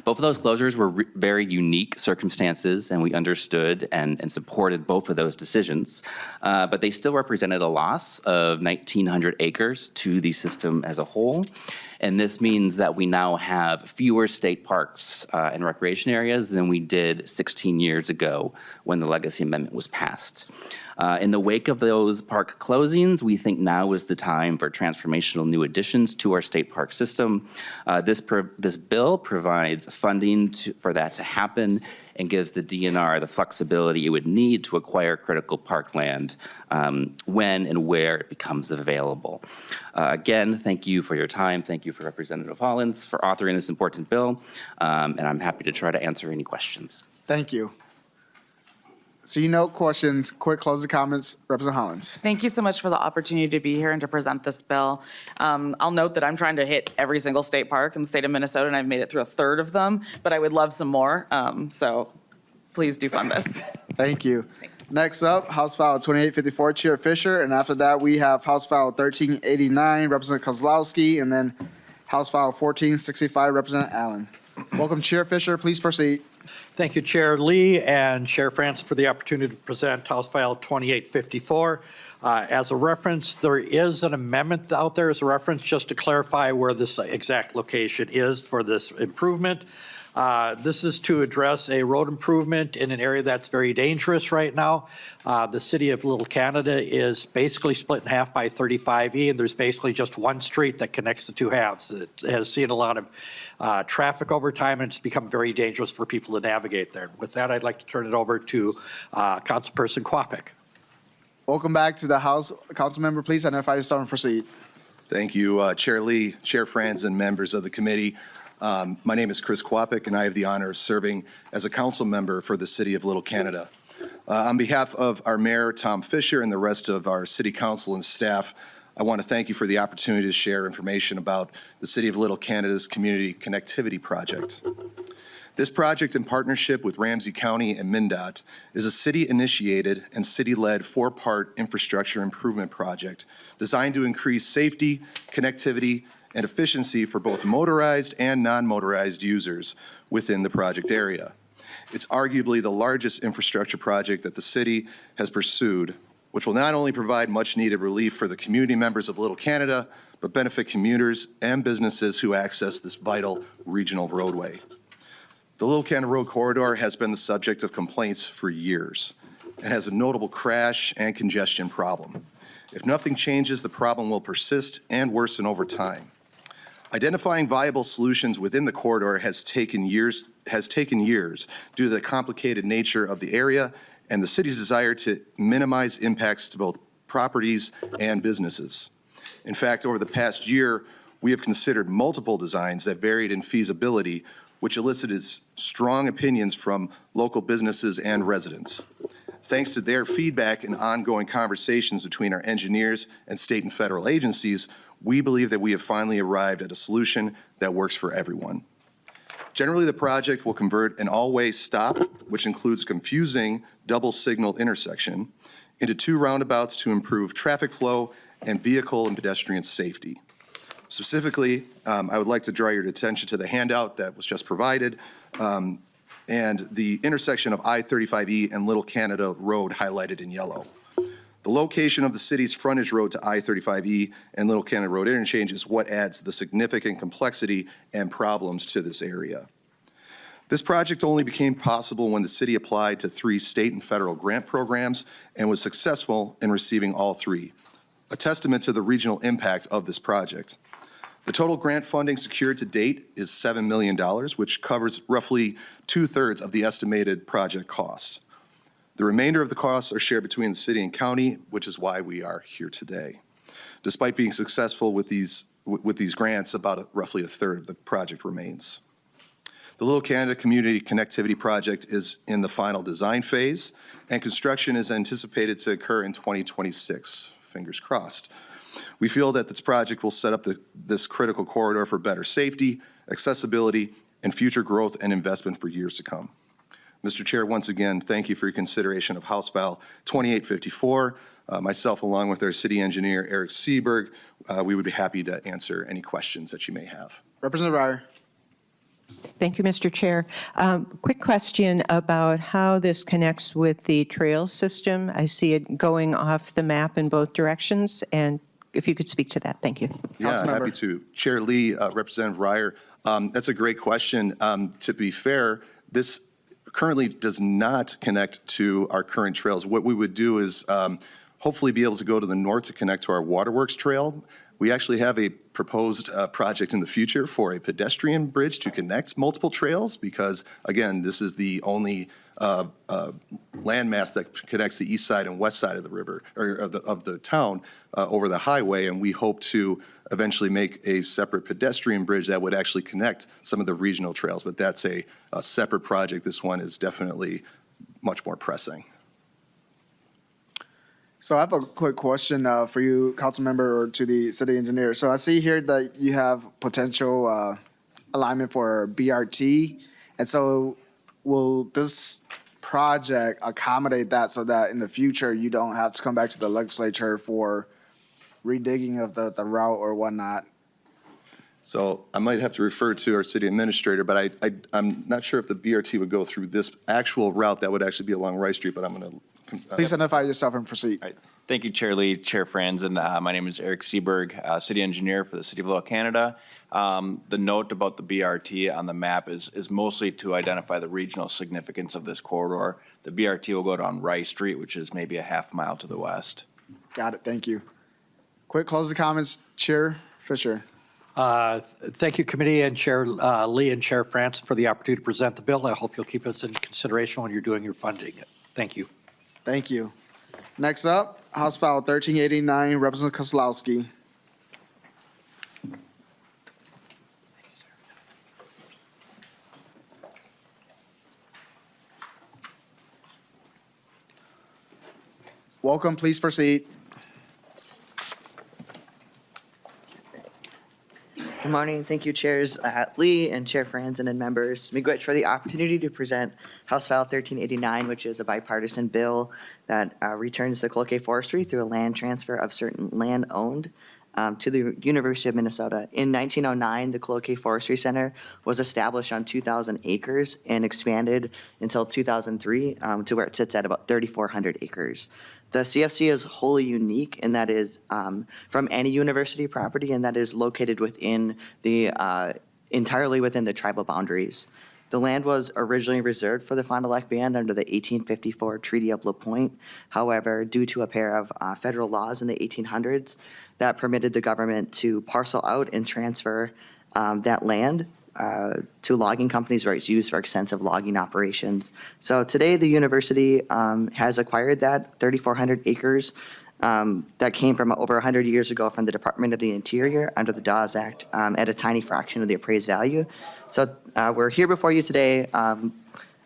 Both of those closures were very unique circumstances, and we understood and supported both of those decisions. But they still represented a loss of 1,900 acres to the system as a whole. And this means that we now have fewer state parks and recreation areas than we did 16 years ago when the Legacy Amendment was passed. In the wake of those park closings, we think now is the time for transformational new additions to our state park system. This bill provides funding for that to happen and gives the DNR the flexibility it would need to acquire critical parkland when and where it becomes available. Again, thank you for your time. Thank you for Representative Hollins for authoring this important bill, and I'm happy to try to answer any questions. Thank you. See no questions. Quick closing comments, Representative Hollins. Thank you so much for the opportunity to be here and to present this bill. I'll note that I'm trying to hit every single state park in the state of Minnesota, and I've made it through a third of them, but I would love some more. So please do fund this. Thank you. Next up, House File 2854, Chair Fischer, and after that, we have House File 1389, Representative Kozlowski, and then House File 1465, Representative Allen. Welcome, Chair Fischer. Please proceed. Thank you, Chair Lee and Chair Franzen, for the opportunity to present House File 2854. As a reference, there is an amendment out there as a reference just to clarify where this exact location is for this improvement. This is to address a road improvement in an area that's very dangerous right now. The city of Little Canada is basically split in half by 35E, and there's basically just one street that connects the two halves. It has seen a lot of traffic over time, and it's become very dangerous for people to navigate there. With that, I'd like to turn it over to Councilperson Quapic. Welcome back to the House. Councilmember, please identify yourself and proceed. Thank you, Chair Lee, Chair Franzen, and members of the committee. My name is Chris Quapic, and I have the honor of serving as a council member for the city of Little Canada. On behalf of our mayor, Tom Fischer, and the rest of our city council and staff, I want to thank you for the opportunity to share information about the City of Little Canada's Community Connectivity Project. This project, in partnership with Ramsey County and MnDOT, is a city-initiated and city-led 4-part infrastructure improvement project designed to increase safety, connectivity, and efficiency for both motorized and non-motorized users within the project area. It's arguably the largest infrastructure project that the city has pursued, which will not only provide much-needed relief for the community members of Little Canada, but benefit commuters and businesses who access this vital regional roadway. The Little Canada Road Corridor has been the subject of complaints for years and has a notable crash and congestion problem. If nothing changes, the problem will persist and worsen over time. Identifying viable solutions within the corridor has taken years due to the complicated nature of the area and the city's desire to minimize impacts to both properties and businesses. In fact, over the past year, we have considered multiple designs that varied in feasibility, which elicited strong opinions from local businesses and residents. Thanks to their feedback and ongoing conversations between our engineers and state and federal agencies, we believe that we have finally arrived at a solution that works for everyone. Generally, the project will convert an all-way stop, which includes confusing double-signaled intersection, into 2 roundabouts to improve traffic flow and vehicle and pedestrian safety. Specifically, I would like to draw your attention to the handout that was just provided and the intersection of I-35E and Little Canada Road highlighted in yellow. The location of the city's frontage road to I-35E and Little Canada Road interchange is what adds the significant complexity and problems to this area. This project only became possible when the city applied to 3 state and federal grant programs and was successful in receiving all 3, a testament to the regional impact of this project. The total grant funding secured to date is $7 million, which covers roughly 2/3 of the estimated project cost. The remainder of the costs are shared between the city and county, which is why we are here today. Despite being successful with these grants, about roughly 1/3 of the project remains. The Little Canada Community Connectivity Project is in the final design phase, and construction is anticipated to occur in 2026, fingers crossed. We feel that this project will set up this critical corridor for better safety, accessibility, and future growth and investment for years to come. Mr. Chair, once again, thank you for your consideration of House File 2854. Myself, along with our city engineer, Eric Seberg, we would be happy to answer any questions that you may have. Representative Reyer. Thank you, Mr. Chair. Quick question about how this connects with the trail system. I see it going off the map in both directions, and if you could speak to that, thank you. Yeah, happy to. Chair Lee, Representative Reyer, that's a great question. To be fair, this currently does not connect to our current trails. What we would do is hopefully be able to go to the north to connect to our Waterworks Trail. We actually have a proposed project in the future for a pedestrian bridge to connect multiple trails because, again, this is the only landmass that connects the east side and west side of the river, or of the town over the highway, and we hope to eventually make a separate pedestrian bridge that would actually connect some of the regional trails, but that's a separate project. This one is definitely much more pressing. So I have a quick question for you, council member, or to the city engineer. So I see here that you have potential alignment for BRT. And so will this project accommodate that so that in the future you don't have to come back to the legislature for redigging of the route or whatnot? So I might have to refer to our city administrator, but I'm not sure if the BRT would go through this actual route. That would actually be along Rice Street, but I'm going to Please identify yourself and proceed. All right. Thank you, Chair Lee, Chair Franzen. My name is Eric Seberg, City Engineer for the City of Little Canada. The note about the BRT on the map is mostly to identify the regional significance of this corridor. The BRT will go down Rice Street, which is maybe a half mile to the west. Got it. Thank you. Quick closing comments, Chair Fischer. Thank you, committee and Chair Lee and Chair Franzen for the opportunity to present the bill. I hope you'll keep us in consideration when you're doing your funding. Thank you. Thank you. Next up, House File 1389, Representative Kozlowski. Welcome, please proceed. Good morning. Thank you, Chairs Lee and Chair Franzen and members. Miigwech for the opportunity to present House File 1389, which is a bipartisan bill that returns the Cloquet Forestry through a land transfer of certain land owned to the University of Minnesota. In 1909, the Cloquet Forestry Center was established on 2,000 acres and expanded until 2003 to where it sits at about 3,400 acres. The CFC is wholly unique, and that is from any university property, and that is located within the entirely within the tribal boundaries. The land was originally reserved for the Fond du Lac Band under the 1854 Treaty of La Pointe. However, due to a pair of federal laws in the 1800s that permitted the government to parcel out and transfer that land to logging companies where it's used for extensive logging operations. So today, the university has acquired that 3,400 acres that came from over 100 years ago from the Department of the Interior under the Dawes Act at a tiny fraction of the appraised value. So we're here before you today,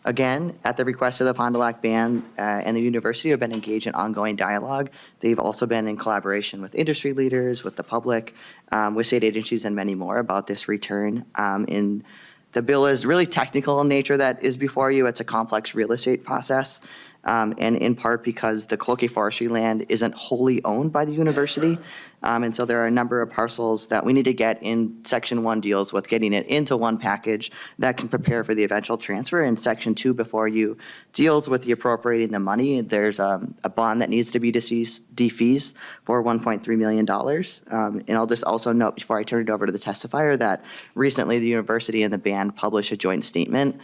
again, at the request of the Fond du Lac Band and the university have been engaged in ongoing dialogue. They've also been in collaboration with industry leaders, with the public, with state agencies, and many more about this return. The bill is really technical in nature that is before you. It's a complex real estate process. And in part because the Cloquet Forestry land isn't wholly owned by the university. And so there are a number of parcels that we need to get in Section 1 deals with getting it into one package that can prepare for the eventual transfer. And Section 2 before you deals with the appropriating the money. There's a bond that needs to be defeased for $1.3 million. And I'll just also note before I turn it over to the testifier that recently the university and the band published a joint statement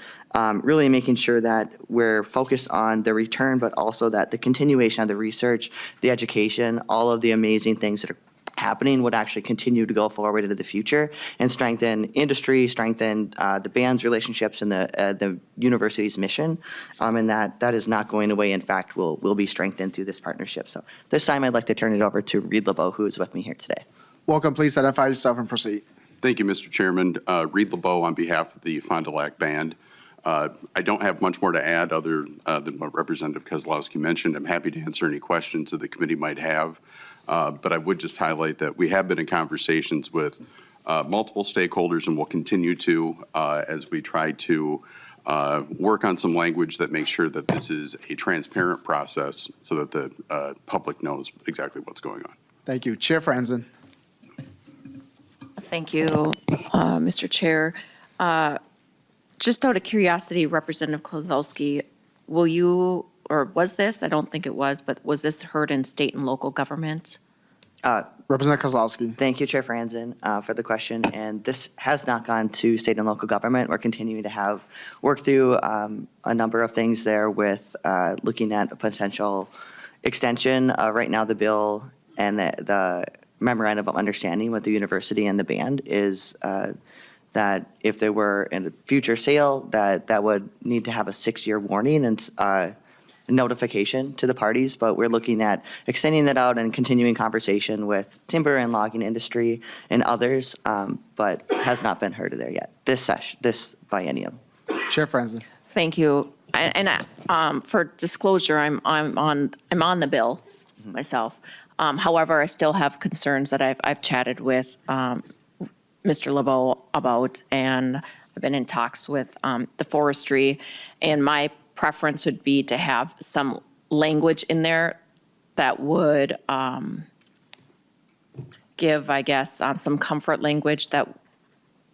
really making sure that we're focused on the return, but also that the continuation of the research, the education, all of the amazing things that are happening would actually continue to go forward into the future and strengthen industry, strengthen the band's relationships and the university's mission, and that is not going away. In fact, will be strengthened through this partnership. So this time I'd like to turn it over to Reed LeBeau, who is with me here today. Welcome, please identify yourself and proceed. Thank you, Mr. Chairman. Reed LeBeau on behalf of the Fond du Lac Band. I don't have much more to add other than what Representative Kozlowski mentioned. I'm happy to answer any questions that the committee might have. But I would just highlight that we have been in conversations with multiple stakeholders and will continue to as we try to work on some language that makes sure that this is a transparent process so that the public knows exactly what's going on. Thank you. Chair Franzen. Thank you, Mr. Chair. Just out of curiosity, Representative Kozlowski, will you, or was this, I don't think it was, but was this heard in state and local government? Representative Kozlowski. Thank you, Chair Franzen, for the question. And this has not gone to state and local government. We're continuing to work through a number of things there with looking at a potential extension. Right now, the bill and the memorandum of understanding with the university and the band is that if there were in a future sale, that would need to have a 6-year warning and notification to the parties. But we're looking at extending that out and continuing conversation with timber and logging industry and others, but has not been heard of there yet. This biennium. Chair Franzen. Thank you. And for disclosure, I'm on the bill myself. However, I still have concerns that I've chatted with Mr. LeBeau about, and I've been in talks with the forestry, and my preference would be to have some language in there that would give, I guess, some comfort language that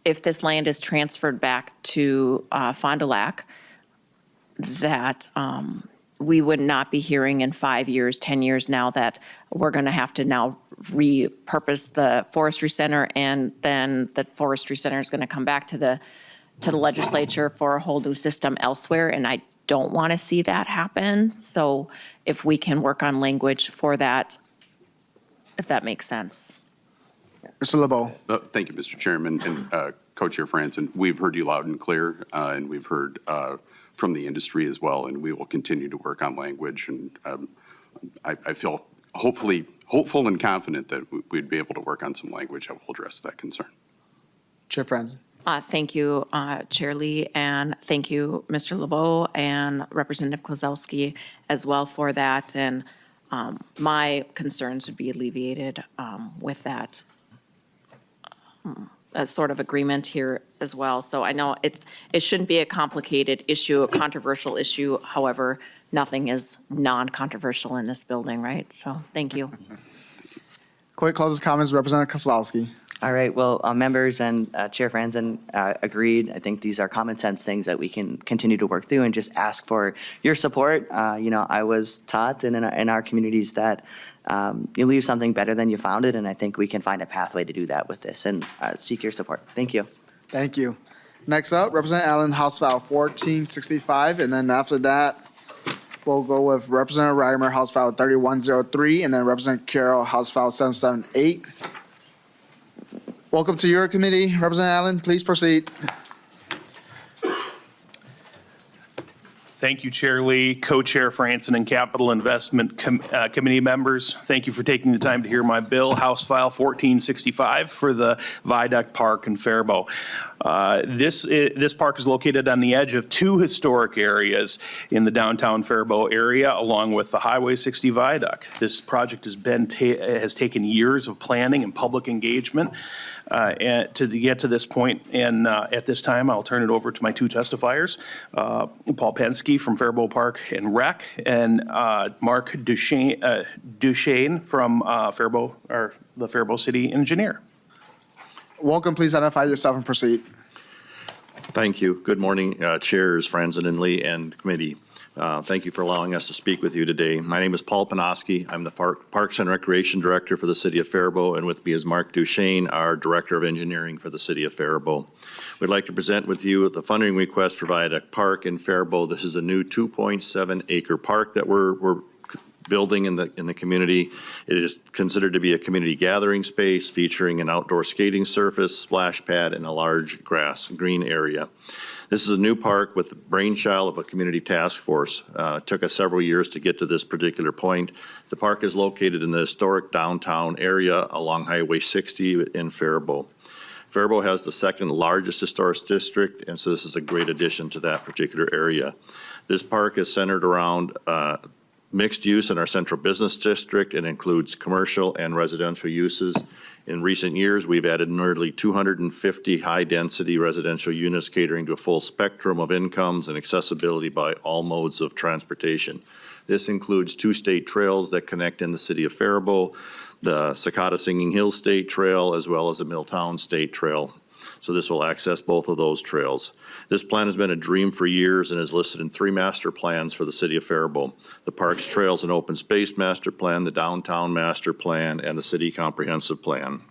if this land is transferred back to Fond du Lac, that we would not be hearing in 5 years, 10 years now that we're going to have to now repurpose the forestry center, and then the forestry center is going to come back to the legislature for a whole new system elsewhere, and I don't want to see that happen. So if we can work on language for that, if that makes sense. Mr. LeBeau. Thank you, Mr. Chairman and Co-Chair Franzen. We've heard you loud and clear, and we've heard from the industry as well, and we will continue to work on language. And I feel hopeful and confident that we'd be able to work on some language that will address that concern. Chair Franzen. Thank you, Chair Lee, and thank you, Mr. LeBeau and Representative Kozlowski as well for that. And my concerns would be alleviated with that a sort of agreement here as well. So I know it shouldn't be a complicated issue, a controversial issue. However, nothing is non-controversial in this building, right? So thank you. Quick closes comments, Representative Kozlowski. All right, well, members and Chair Franzen agreed. I think these are common sense things that we can continue to work through and just ask for your support. I was taught in our communities that you leave something better than you found it, and I think we can find a pathway to do that with this and seek your support. Thank you. Thank you. Next up, Representative Allen, House File 1465, and then after that, we'll go with Representative Rymer, House File 3103, and then Representative Carroll, House File 778. Welcome to your committee. Representative Allen, please proceed. Thank you, Chair Lee, Co-Chair Franson, and Capital Investment Committee members. Thank you for taking the time to hear my bill, House File 1465, for the Viaduct Park in Faribault. This park is located on the edge of two historic areas in the downtown Faribault area, along with the Highway 60 Viaduct. This project has taken years of planning and public engagement to get to this point. And at this time, I'll turn it over to my two testifiers, Paul Pensky from Faribault Park and Rec, and Mark Duchesne from Faribault, or the Faribault City Engineer. Welcome. Please identify yourself and proceed. Thank you. Good morning, Chairs Franzen and Lee and committee. Thank you for allowing us to speak with you today. My name is Paul Panoski. I'm the Parks and Recreation Director for the City of Faribault, and with me is Mark Duchesne, our Director of Engineering for the City of Faribault. We'd like to present with you the funding request for Viaduct Park in Faribault. This is a new 2.7 acre park that we're building in the community. It is considered to be a community gathering space featuring an outdoor skating surface, splash pad, and a large green area. This is a new park with the brainchild of a community task force. It took us several years to get to this particular point. The park is located in the historic downtown area along Highway 60 in Faribault. Faribault has the second largest historic district, and so this is a great addition to that particular area. This park is centered around mixed use in our central business district and includes commercial and residential uses. In recent years, we've added nearly 250 high-density residential units catering to a full spectrum of incomes and accessibility by all modes of transportation. This includes two state trails that connect in the city of Faribault, the Sakata Singing Hill State Trail, as well as the Milltown State Trail. So this will access both of those trails. This plan has been a dream for years and is listed in 3 master plans for the city of Faribault: the Parks, Trails, and Open Space Master Plan, the Downtown Master Plan, and the City Comprehensive Plan.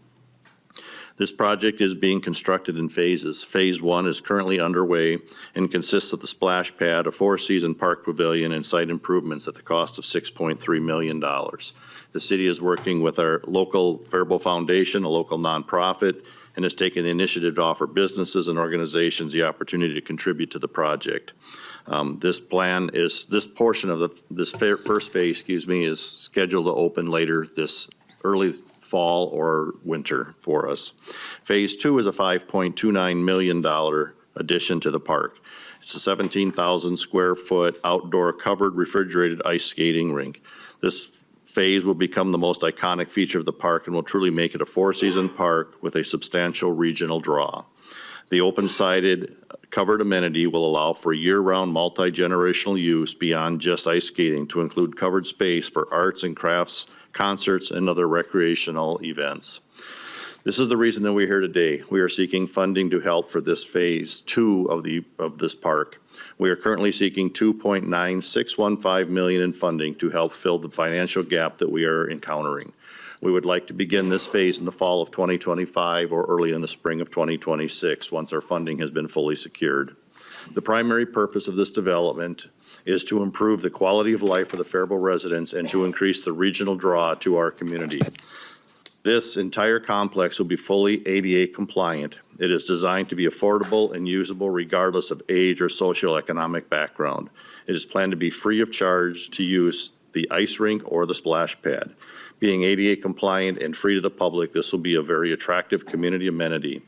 This project is being constructed in phases. Phase 1 is currently underway and consists of the splash pad, a 4-season park pavilion, and site improvements at the cost of $6.3 million. The city is working with our local Faribault Foundation, a local nonprofit, and has taken the initiative to offer businesses and organizations the opportunity to contribute to the project. This portion of this first phase, is scheduled to open later this early fall or winter for us. Phase 2 is a $5.29 million addition to the park. It's a 17,000 square foot outdoor covered refrigerated ice skating rink. This phase will become the most iconic feature of the park and will truly make it a 4-season park with a substantial regional draw. The open-sided covered amenity will allow for year-round multi-generational use beyond just ice skating to include covered space for arts and crafts, concerts, and other recreational events. This is the reason that we're here today. We are seeking funding to help for this phase 2 of this park. We are currently seeking $2.9615 million in funding to help fill the financial gap that we are encountering. We would like to begin this phase in the fall of 2025 or early in the spring of 2026 once our funding has been fully secured. The primary purpose of this development is to improve the quality of life for the Faribault residents and to increase the regional draw to our community. This entire complex will be fully ADA compliant. It is designed to be affordable and usable regardless of age or socioeconomic background. It is planned to be free of charge to use the ice rink or the splash pad. Being ADA compliant and free to the public, this will be a very attractive community amenity.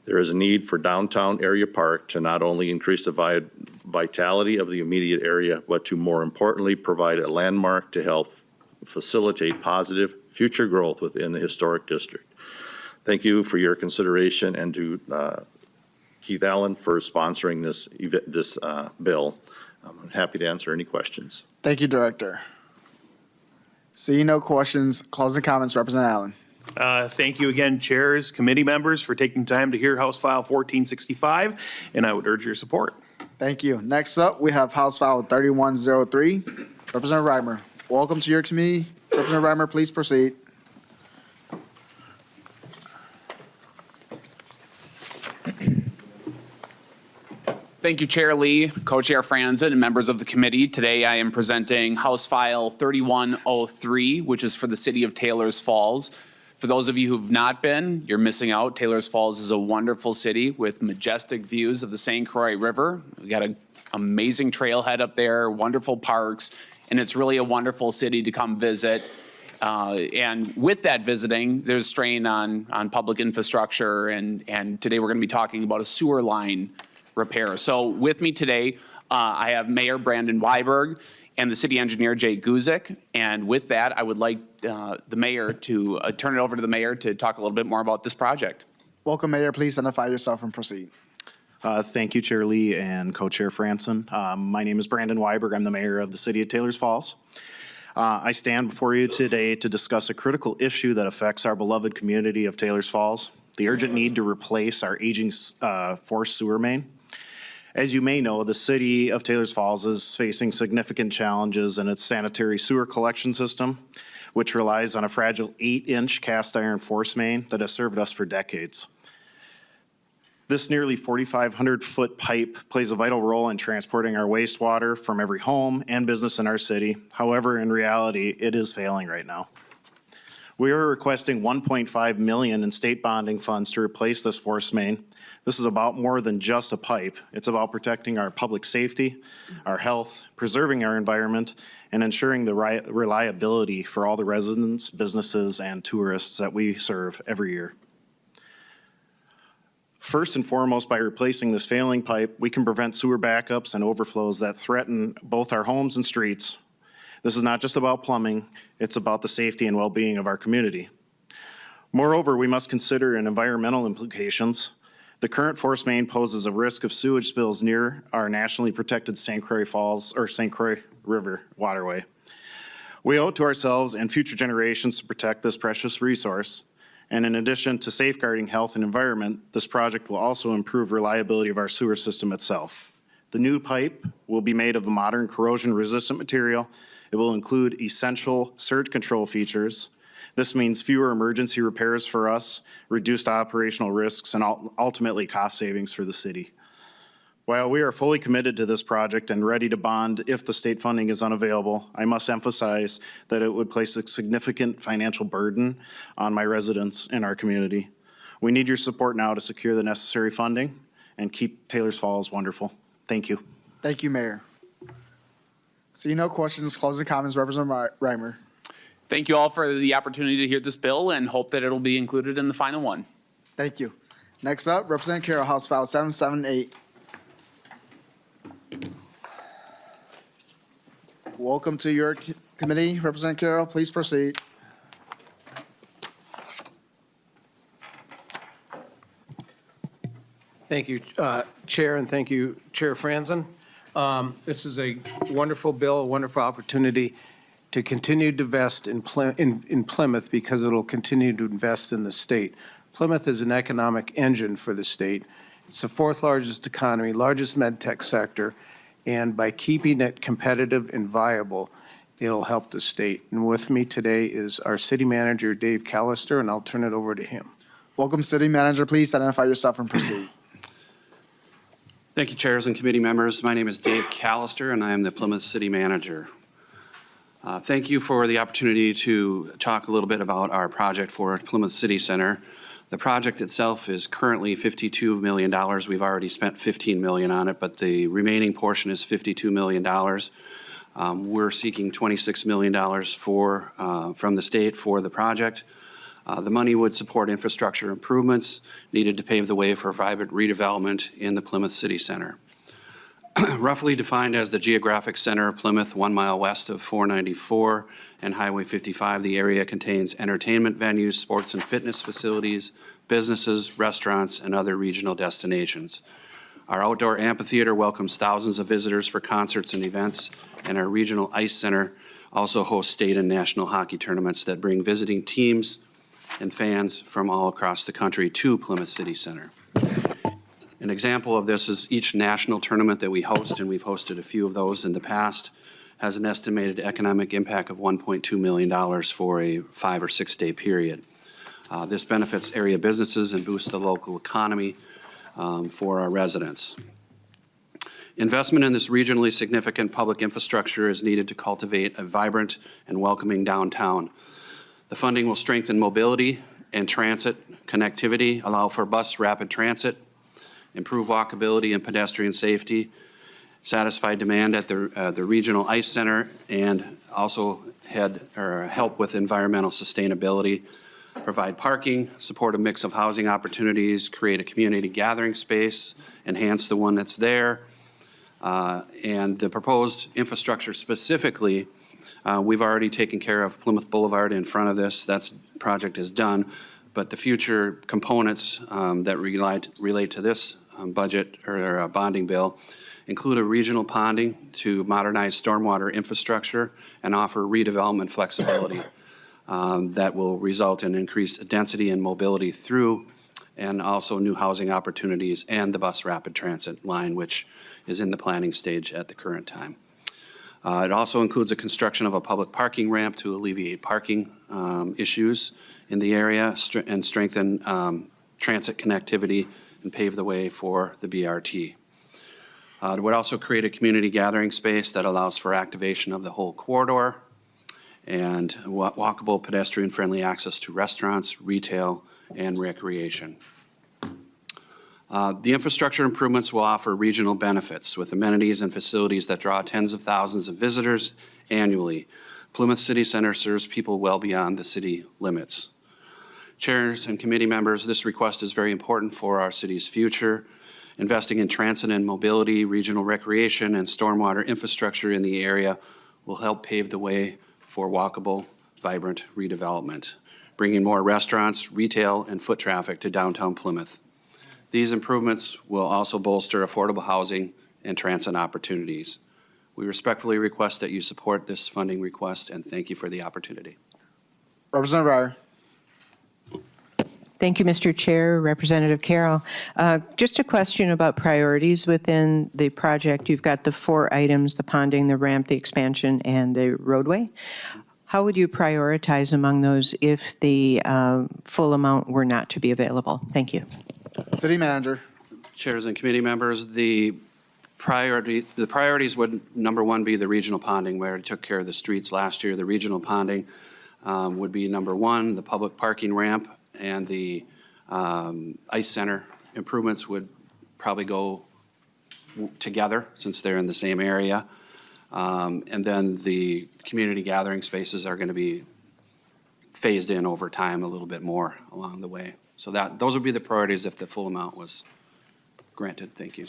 There is a need for downtown area park to not only increase the vitality of the immediate area, but to more importantly provide a landmark to help facilitate positive future growth within the historic district. Thank you for your consideration and to Keith Allen for sponsoring this bill. I'm happy to answer any questions. Thank you, Director. Seeing no questions, closing comments, Representative Allen. Thank you again, chairs, committee members, for taking time to hear House File 1465, and I would urge your support. Thank you. Next up, we have House File 3103. Representative Rymer, welcome to your committee. Representative Rymer, please proceed. Thank you, Chair Lee, Co-Chair Franzen, and members of the committee. Today I am presenting House File 3103, which is for the city of Taylor's Falls. For those of you who've not been, you're missing out. Taylor's Falls is a wonderful city with majestic views of the St. Croix River. We got an amazing trailhead up there, wonderful parks, and it's really a wonderful city to come visit. And with that visiting, there's strain on public infrastructure, and today we're going to be talking about a sewer line repair. So with me today, I have Mayor Brandon Weiberg and the city engineer Jay Guzik. And with that, I would like the mayor to turn it over to the mayor to talk a little bit more about this project. Welcome, Mayor. Please identify yourself and proceed. Thank you, Chair Lee and Co-Chair Franzen. My name is Brandon Weiberg. I'm the mayor of the city of Taylor's Falls. I stand before you today to discuss a critical issue that affects our beloved community of Taylor's Falls, the urgent need to replace our aging forced sewer main. As you may know, the city of Taylor's Falls is facing significant challenges in its sanitary sewer collection system, which relies on a fragile 8-inch cast iron force main that has served us for decades. This nearly 4,500-foot pipe plays a vital role in transporting our wastewater from every home and business in our city. However, in reality, it is failing right now. We are requesting $1.5 million in state bonding funds to replace this force main. This is about more than just a pipe. It's about protecting our public safety, our health, preserving our environment, and ensuring the reliability for all the residents, businesses, and tourists that we serve every year. First and foremost, by replacing this failing pipe, we can prevent sewer backups and overflows that threaten both our homes and streets. This is not just about plumbing, it's about the safety and well-being of our community. Moreover, we must consider environmental implications. The current force main poses a risk of sewage spills near our nationally protected St. Croix Falls or St. Croix River waterway. We owe it to ourselves and future generations to protect this precious resource. And in addition to safeguarding health and environment, this project will also improve reliability of our sewer system itself. The new pipe will be made of a modern corrosion-resistant material. It will include essential surge control features. This means fewer emergency repairs for us, reduced operational risks, and ultimately cost savings for the city. While we are fully committed to this project and ready to bond if the state funding is unavailable, I must emphasize that it would place a significant financial burden on my residents in our community. We need your support now to secure the necessary funding and keep Taylor's Falls wonderful. Thank you. Thank you, Mayor. Seeing no questions, closing comments, Representative Rymer. Thank you all for the opportunity to hear this bill and hope that it'll be included in the final one. Thank you. Next up, Representative Carroll, House File 778. Welcome to your committee. Representative Carroll, please proceed. Thank you, Chair, and thank you, Chair Franzen. This is a wonderful bill, a wonderful opportunity to continue to invest in Plymouth because it'll continue to invest in the state. Plymouth is an economic engine for the state. It's the fourth largest economy, largest med tech sector, and by keeping it competitive and viable, it'll help the state. And with me today is our city manager, Dave Callister, and I'll turn it over to him. Welcome, City Manager. Please identify yourself and proceed. Thank you, chairs and committee members. My name is Dave Callister, and I am the Plymouth City Manager. Thank you for the opportunity to talk a little bit about our project for Plymouth City Center. The project itself is currently $52 million. We've already spent $15 million on it, but the remaining portion is $52 million. We're seeking $26 million from the state for the project. The money would support infrastructure improvements needed to pave the way for vibrant redevelopment in the Plymouth City Center. Roughly defined as the geographic center of Plymouth, 1 mile west of 494 and Highway 55, the area contains entertainment venues, sports and fitness facilities, businesses, restaurants, and other regional destinations. Our outdoor amphitheater welcomes thousands of visitors for concerts and events, and our regional ice center also hosts state and national hockey tournaments that bring visiting teams and fans from all across the country to Plymouth City Center. An example of this is each national tournament that we host, and we've hosted a few of those in the past, has an estimated economic impact of $1.2 million for a 5 or 6 day period. This benefits area businesses and boosts the local economy for our residents. Investment in this regionally significant public infrastructure is needed to cultivate a vibrant and welcoming downtown. The funding will strengthen mobility and transit connectivity, allow for bus rapid transit, improve walkability and pedestrian safety, satisfy demand at the regional ice center, and also help with environmental sustainability, provide parking, support a mix of housing opportunities, create a community gathering space, enhance the one that's there. And the proposed infrastructure specifically, we've already taken care of Plymouth Boulevard in front of this. That project is done. But the future components that relate to this budget or bonding bill include a regional ponding to modernize stormwater infrastructure and offer redevelopment flexibility that will result in increased density and mobility through, and also new housing opportunities and the bus rapid transit line, which is in the planning stage at the current time. It also includes a construction of a public parking ramp to alleviate parking issues in the area and strengthen transit connectivity and pave the way for the BRT. It would also create a community gathering space that allows for activation of the whole corridor and walkable, pedestrian-friendly access to restaurants, retail, and recreation. The infrastructure improvements will offer regional benefits with amenities and facilities that draw tens of thousands of visitors annually. Plymouth City Center serves people well beyond the city limits. Chairs and committee members, this request is very important for our city's future. Investing in transit and mobility, regional recreation, and stormwater infrastructure in the area will help pave the way for walkable, vibrant redevelopment, bringing more restaurants, retail, and foot traffic to downtown Plymouth. These improvements will also bolster affordable housing and transit opportunities. We respectfully request that you support this funding request, and thank you for the opportunity. Representative Reyer. Thank you, Mr. Chair, Representative Carroll. Just a question about priorities within the project. You've got the 4 items, the ponding, the ramp, the expansion, and the roadway. How would you prioritize among those if the full amount were not to be available? Thank you. City Manager. Chairs and committee members, the priorities would, number 1, be the regional ponding, where it took care of the streets last year. The regional ponding would be number 1. The public parking ramp and the ice center improvements would probably go together since they're in the same area. And then the community gathering spaces are going to be phased in over time a little bit more along the way. So those would be the priorities if the full amount was granted. Thank you.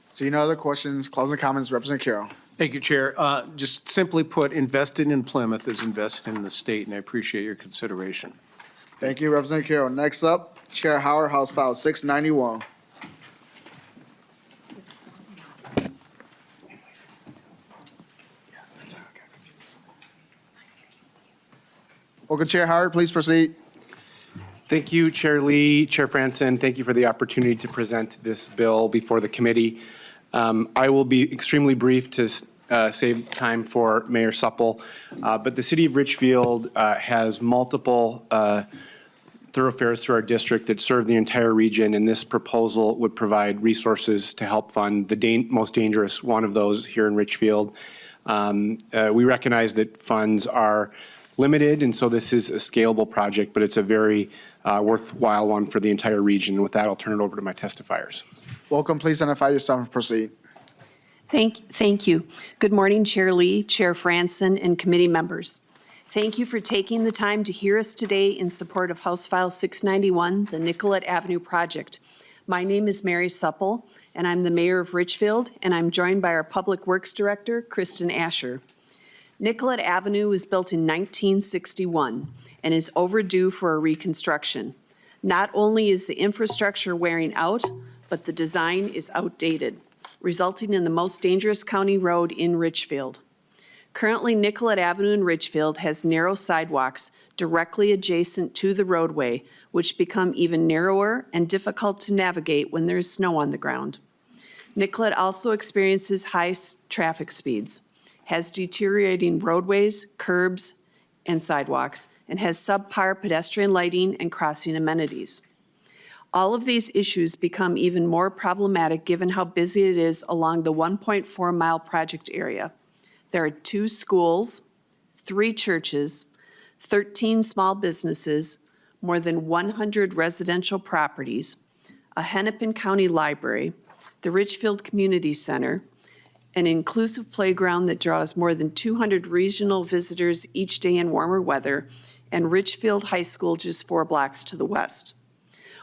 See no other questions. Closing comments, Representative Carroll. Thank you, Chair. Just simply put, investing in Plymouth is investing in the state, and I appreciate your consideration. Thank you, Representative Carroll. Next up, Chair Howard, House File 691. Welcome, Chair Howard. Please proceed. Thank you, Chair Lee, Chair Franson. Thank you for the opportunity to present this bill before the committee. I will be extremely brief to save time for Mayor Supple, but the city of Richfield has multiple thoroughfares through our district that serve the entire region, and this proposal would provide resources to help fund the most dangerous one of those here in Richfield. We recognize that funds are limited, and so this is a scalable project, but it's a very worthwhile one for the entire region. With that, I'll turn it over to my testifiers. Welcome. Please identify yourself and proceed. Thank you. Good morning, Chair Lee, Chair Franson, and committee members. Thank you for taking the time to hear us today in support of House File 691, the Nicollet Avenue project. My name is Mary Supple, and I'm the mayor of Richfield, and I'm joined by our Public Works Director, Kristen Asher. Nicollet Avenue was built in 1961 and is overdue for a reconstruction. Not only is the infrastructure wearing out, but the design is outdated, resulting in the most dangerous county road in Richfield. Currently, Nicollet Avenue in Richfield has narrow sidewalks directly adjacent to the roadway, which become even narrower and difficult to navigate when there is snow on the ground. Nicollet also experiences high traffic speeds, has deteriorating roadways, curbs, and sidewalks, and has subpar pedestrian lighting and crossing amenities. All of these issues become even more problematic given how busy it is along the 1.4-mile project area. There are 2 schools, 3 churches, 13 small businesses, more than 100 residential properties, a Hennepin County library, the Richfield Community Center, an inclusive playground that draws more than 200 regional visitors each day in warmer weather, and Richfield High School just 4 blocks to the west.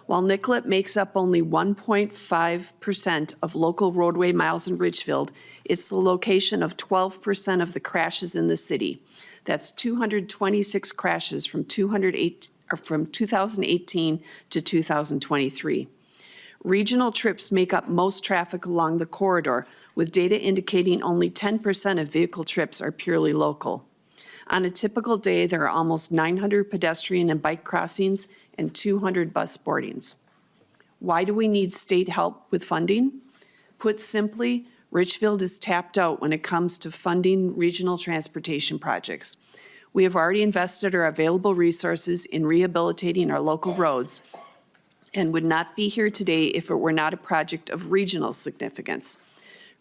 While Nicollet makes up only 1.5% of local roadway miles in Richfield, it's the location of 12% of the crashes in the city. That's 226 crashes from 2018 to 2023. Regional trips make up most traffic along the corridor, with data indicating only 10% of vehicle trips are purely local. On a typical day, there are almost 900 pedestrian and bike crossings and 200 bus boardings. Why do we need state help with funding? Put simply, Richfield is tapped out when it comes to funding regional transportation projects. We have already invested our available resources in rehabilitating our local roads and would not be here today if it were not a project of regional significance.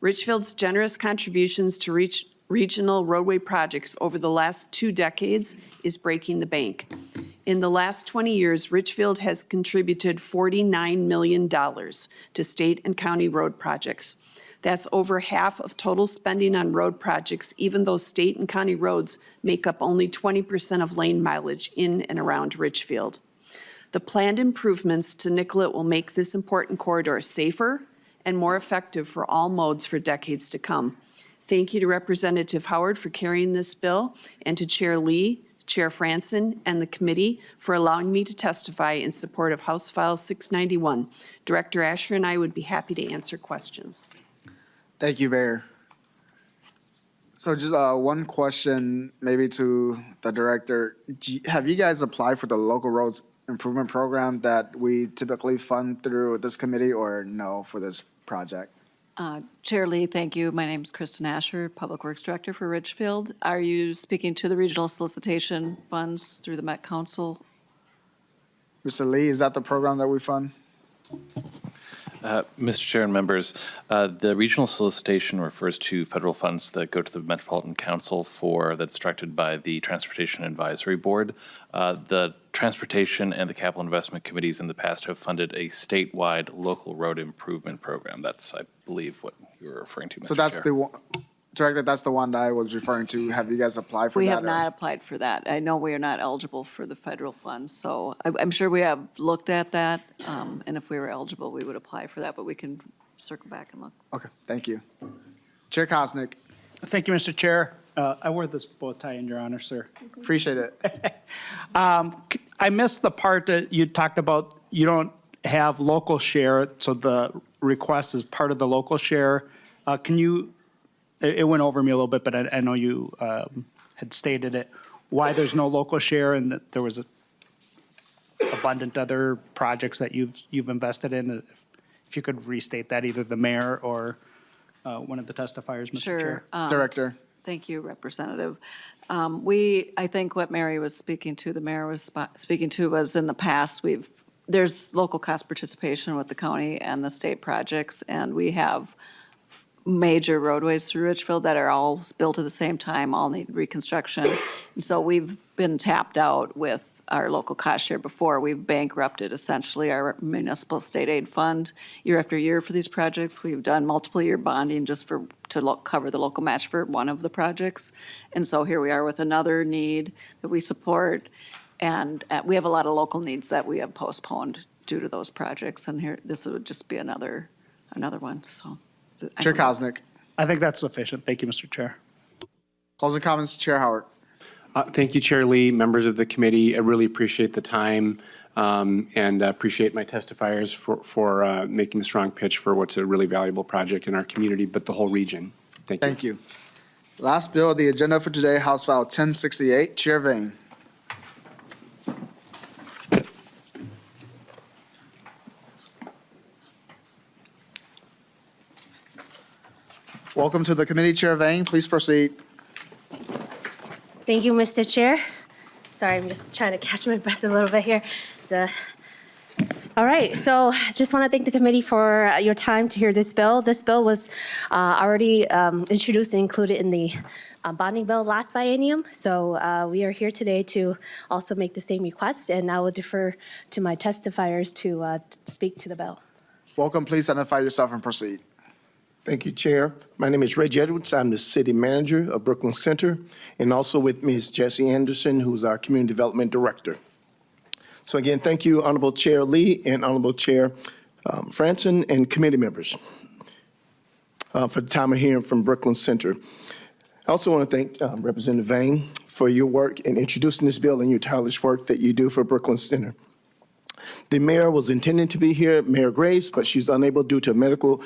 Richfield's generous contributions to regional roadway projects over the last 2 decades is breaking the bank. In the last 20 years, Richfield has contributed $49 million to state and county road projects. That's over half of total spending on road projects, even though state and county roads make up only 20% of lane mileage in and around Richfield. The planned improvements to Nicollet will make this important corridor safer and more effective for all modes for decades to come. Thank you to Representative Howard for carrying this bill, and to Chair Lee, Chair Franson, and the committee for allowing me to testify in support of House File 691. Director Asher and I would be happy to answer questions. Thank you, Mayor. So just one question maybe to the director. Have you guys applied for the local roads improvement program that we typically fund through this committee, or no for this project? Chair Lee, thank you. My name is Kristen Asher, Public Works Director for Richfield. Are you speaking to the regional solicitation funds through the Met Council? Mr. Lee, is that the program that we fund? Mr. Chair and members, the regional solicitation refers to federal funds that go to the Metropolitan Council that's directed by the Transportation Advisory Board. The Transportation and the Capital Investment Committees in the past have funded a statewide local road improvement program. That's, I believe, what you were referring to, Mr. So that's Chair. the one, Director, that's the one that I was referring to. Have you guys applied for that? We have or- not applied for that. I know we are not eligible for the federal funds, so I'm sure we have looked at that, and if we were eligible, we would apply for that, but we can circle back and look. Okay, thank you. Chair Kosnick. Thank you, Mr. Chair. I wore this bow tie in your honor, sir. Appreciate it. I missed the part that you talked about, you don't have local share, so the request is part of the local share. Can you, it went over me a little bit, but I know you had stated it, why there's no local share and that there was abundant other projects that you've invested in. If you could restate that, either the mayor or one of the testifiers, Mr. Chair. Director. Thank you, Representative. I think what Mary was speaking to, the mayor was speaking to, was in the past, there's local cost participation with the county and the state projects, and we have major roadways through Richfield that are all built at the same time, all need reconstruction. And so we've been tapped out with our local cost share before. We've bankrupted essentially our municipal state aid fund year after year for these projects. We've done multiple year bonding just to cover the local match for one of the projects. And so here we are with another need that we support. And we have a lot of local needs that we have postponed due to those projects, and here, this would just be another one, so. I Chair don't know. Koznick. I think that's sufficient. Thank you, Mr. Chair. Closing comments, Chair Howard. Thank you, Chair Lee, members of the committee. I really appreciate the time and appreciate my testifiers for making the strong pitch for what's a really valuable project in our community, but the whole region. Thank you. Thank you. Last bill on the agenda for today, House File 1068, Chair Vane. Welcome to the committee, Chair Vane. Please proceed. Thank you, Mr. Chair. Sorry, I'm just trying to catch my breath a little bit here. All right, so just want to thank the committee for your time to hear this bill. This bill was already introduced and included in the bonding bill last biennium. So we are here today to also make the same request, and I will defer to my testifiers to speak to the bill. Welcome. Please identify yourself and proceed. Thank you, Chair. My name is Reggie Edwards. I'm the city manager of Brooklyn Center, and also with me is Jesse Anderson, who's our community development director. So again, thank you, Honorable Chair Lee and Honorable Chair Franson and committee members for the time of hearing from Brooklyn Center. I also want to thank Representative Vane for your work in introducing this bill and your tireless work that you do for Brooklyn Center. The mayor was intending to be here, Mayor Graves, but she's unable due to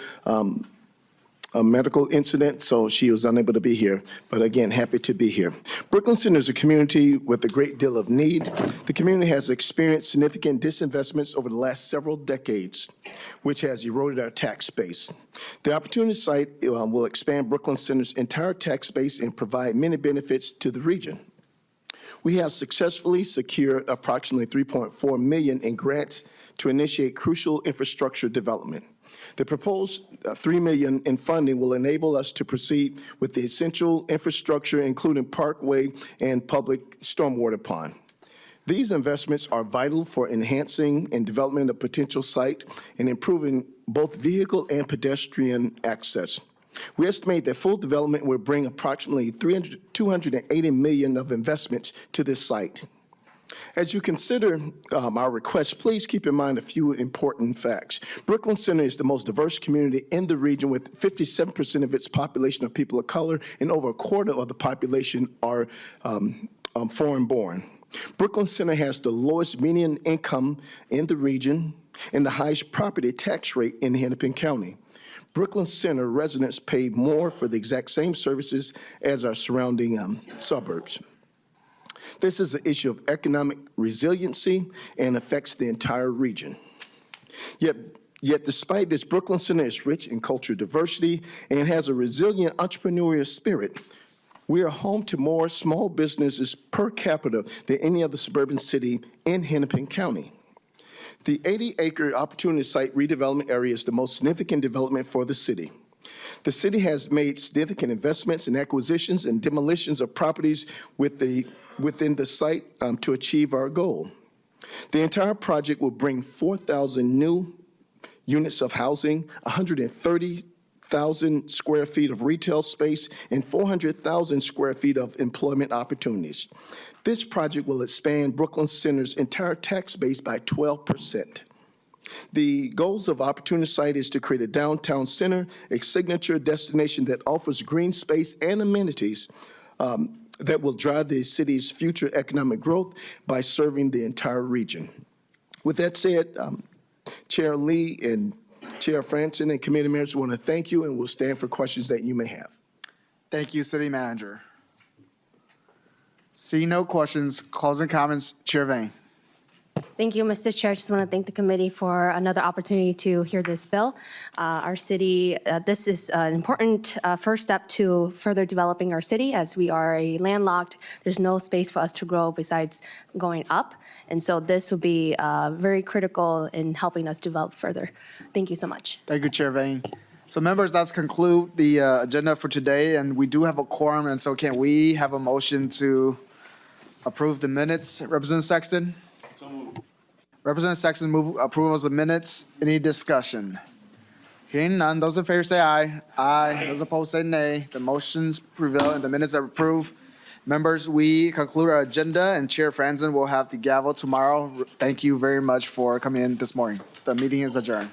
a medical incident, so she was unable to be here. But again, happy to be here. Brooklyn Center is a community with a great deal of need. The community has experienced significant disinvestments over the last several decades, which has eroded our tax base. The opportunity site will expand Brooklyn Center's entire tax base and provide many benefits to the region. We have successfully secured approximately $3.4 million in grants to initiate crucial infrastructure development. The proposed $3 million in funding will enable us to proceed with the essential infrastructure, including parkway and public stormwater pond. These investments are vital for enhancing and development of potential site and improving both vehicle and pedestrian access. We estimate that full development will bring approximately $280 million of investments to this site. As you consider our request, please keep in mind a few important facts. Brooklyn Center is the most diverse community in the region, with 57% of its population of people of color and over a quarter of the population are foreign-born. Brooklyn Center has the lowest median income in the region and the highest property tax rate in Hennepin County. Brooklyn Center residents pay more for the exact same services as our surrounding suburbs. This is an issue of economic resiliency and affects the entire region. Yet despite this, Brooklyn Center is rich in cultural diversity and has a resilient entrepreneurial spirit. We are home to more small businesses per capita than any other suburban city in Hennepin County. The 80-acre Opportunity Site redevelopment area is the most significant development for the city. The city has made significant investments in acquisitions and demolitions of properties within the site to achieve our goal. The entire project will bring 4,000 new units of housing, 130,000 square feet of retail space, and 400,000 square feet of employment opportunities. This project will expand Brooklyn Center's entire tax base by 12%. The goals of Opportunity Site is to create a downtown center, a signature destination that offers green space and amenities that will drive the city's future economic growth by serving the entire region. With that said, Chair Lee and Chair Franson and committee members want to thank you, and we'll stand for questions that you may have. Thank you, City Manager. Seeing no questions, closing comments, Chair Vane. Thank you, Mr. Chair. I just want to thank the committee for another opportunity to hear this bill. Our city, this is an important first step to further developing our city, as we are a landlocked. There's no space for us to grow besides going up. And so this will be very critical in helping us develop further. Thank you so much. Thank you, Chair Vane. So members, that's conclude the agenda for today, and we do have a quorum, and so can we have a motion to approve the minutes? Representative Sexton? Representative Sexton, move approval of the minutes. Any discussion? Hearing none, those in favor say aye. Aye. Those opposed say nay. The motions prevail and the minutes are approved. Members, we conclude our agenda, and Chair Franzen will have the gavel tomorrow. Thank you very much for coming in this morning. The meeting is adjourned.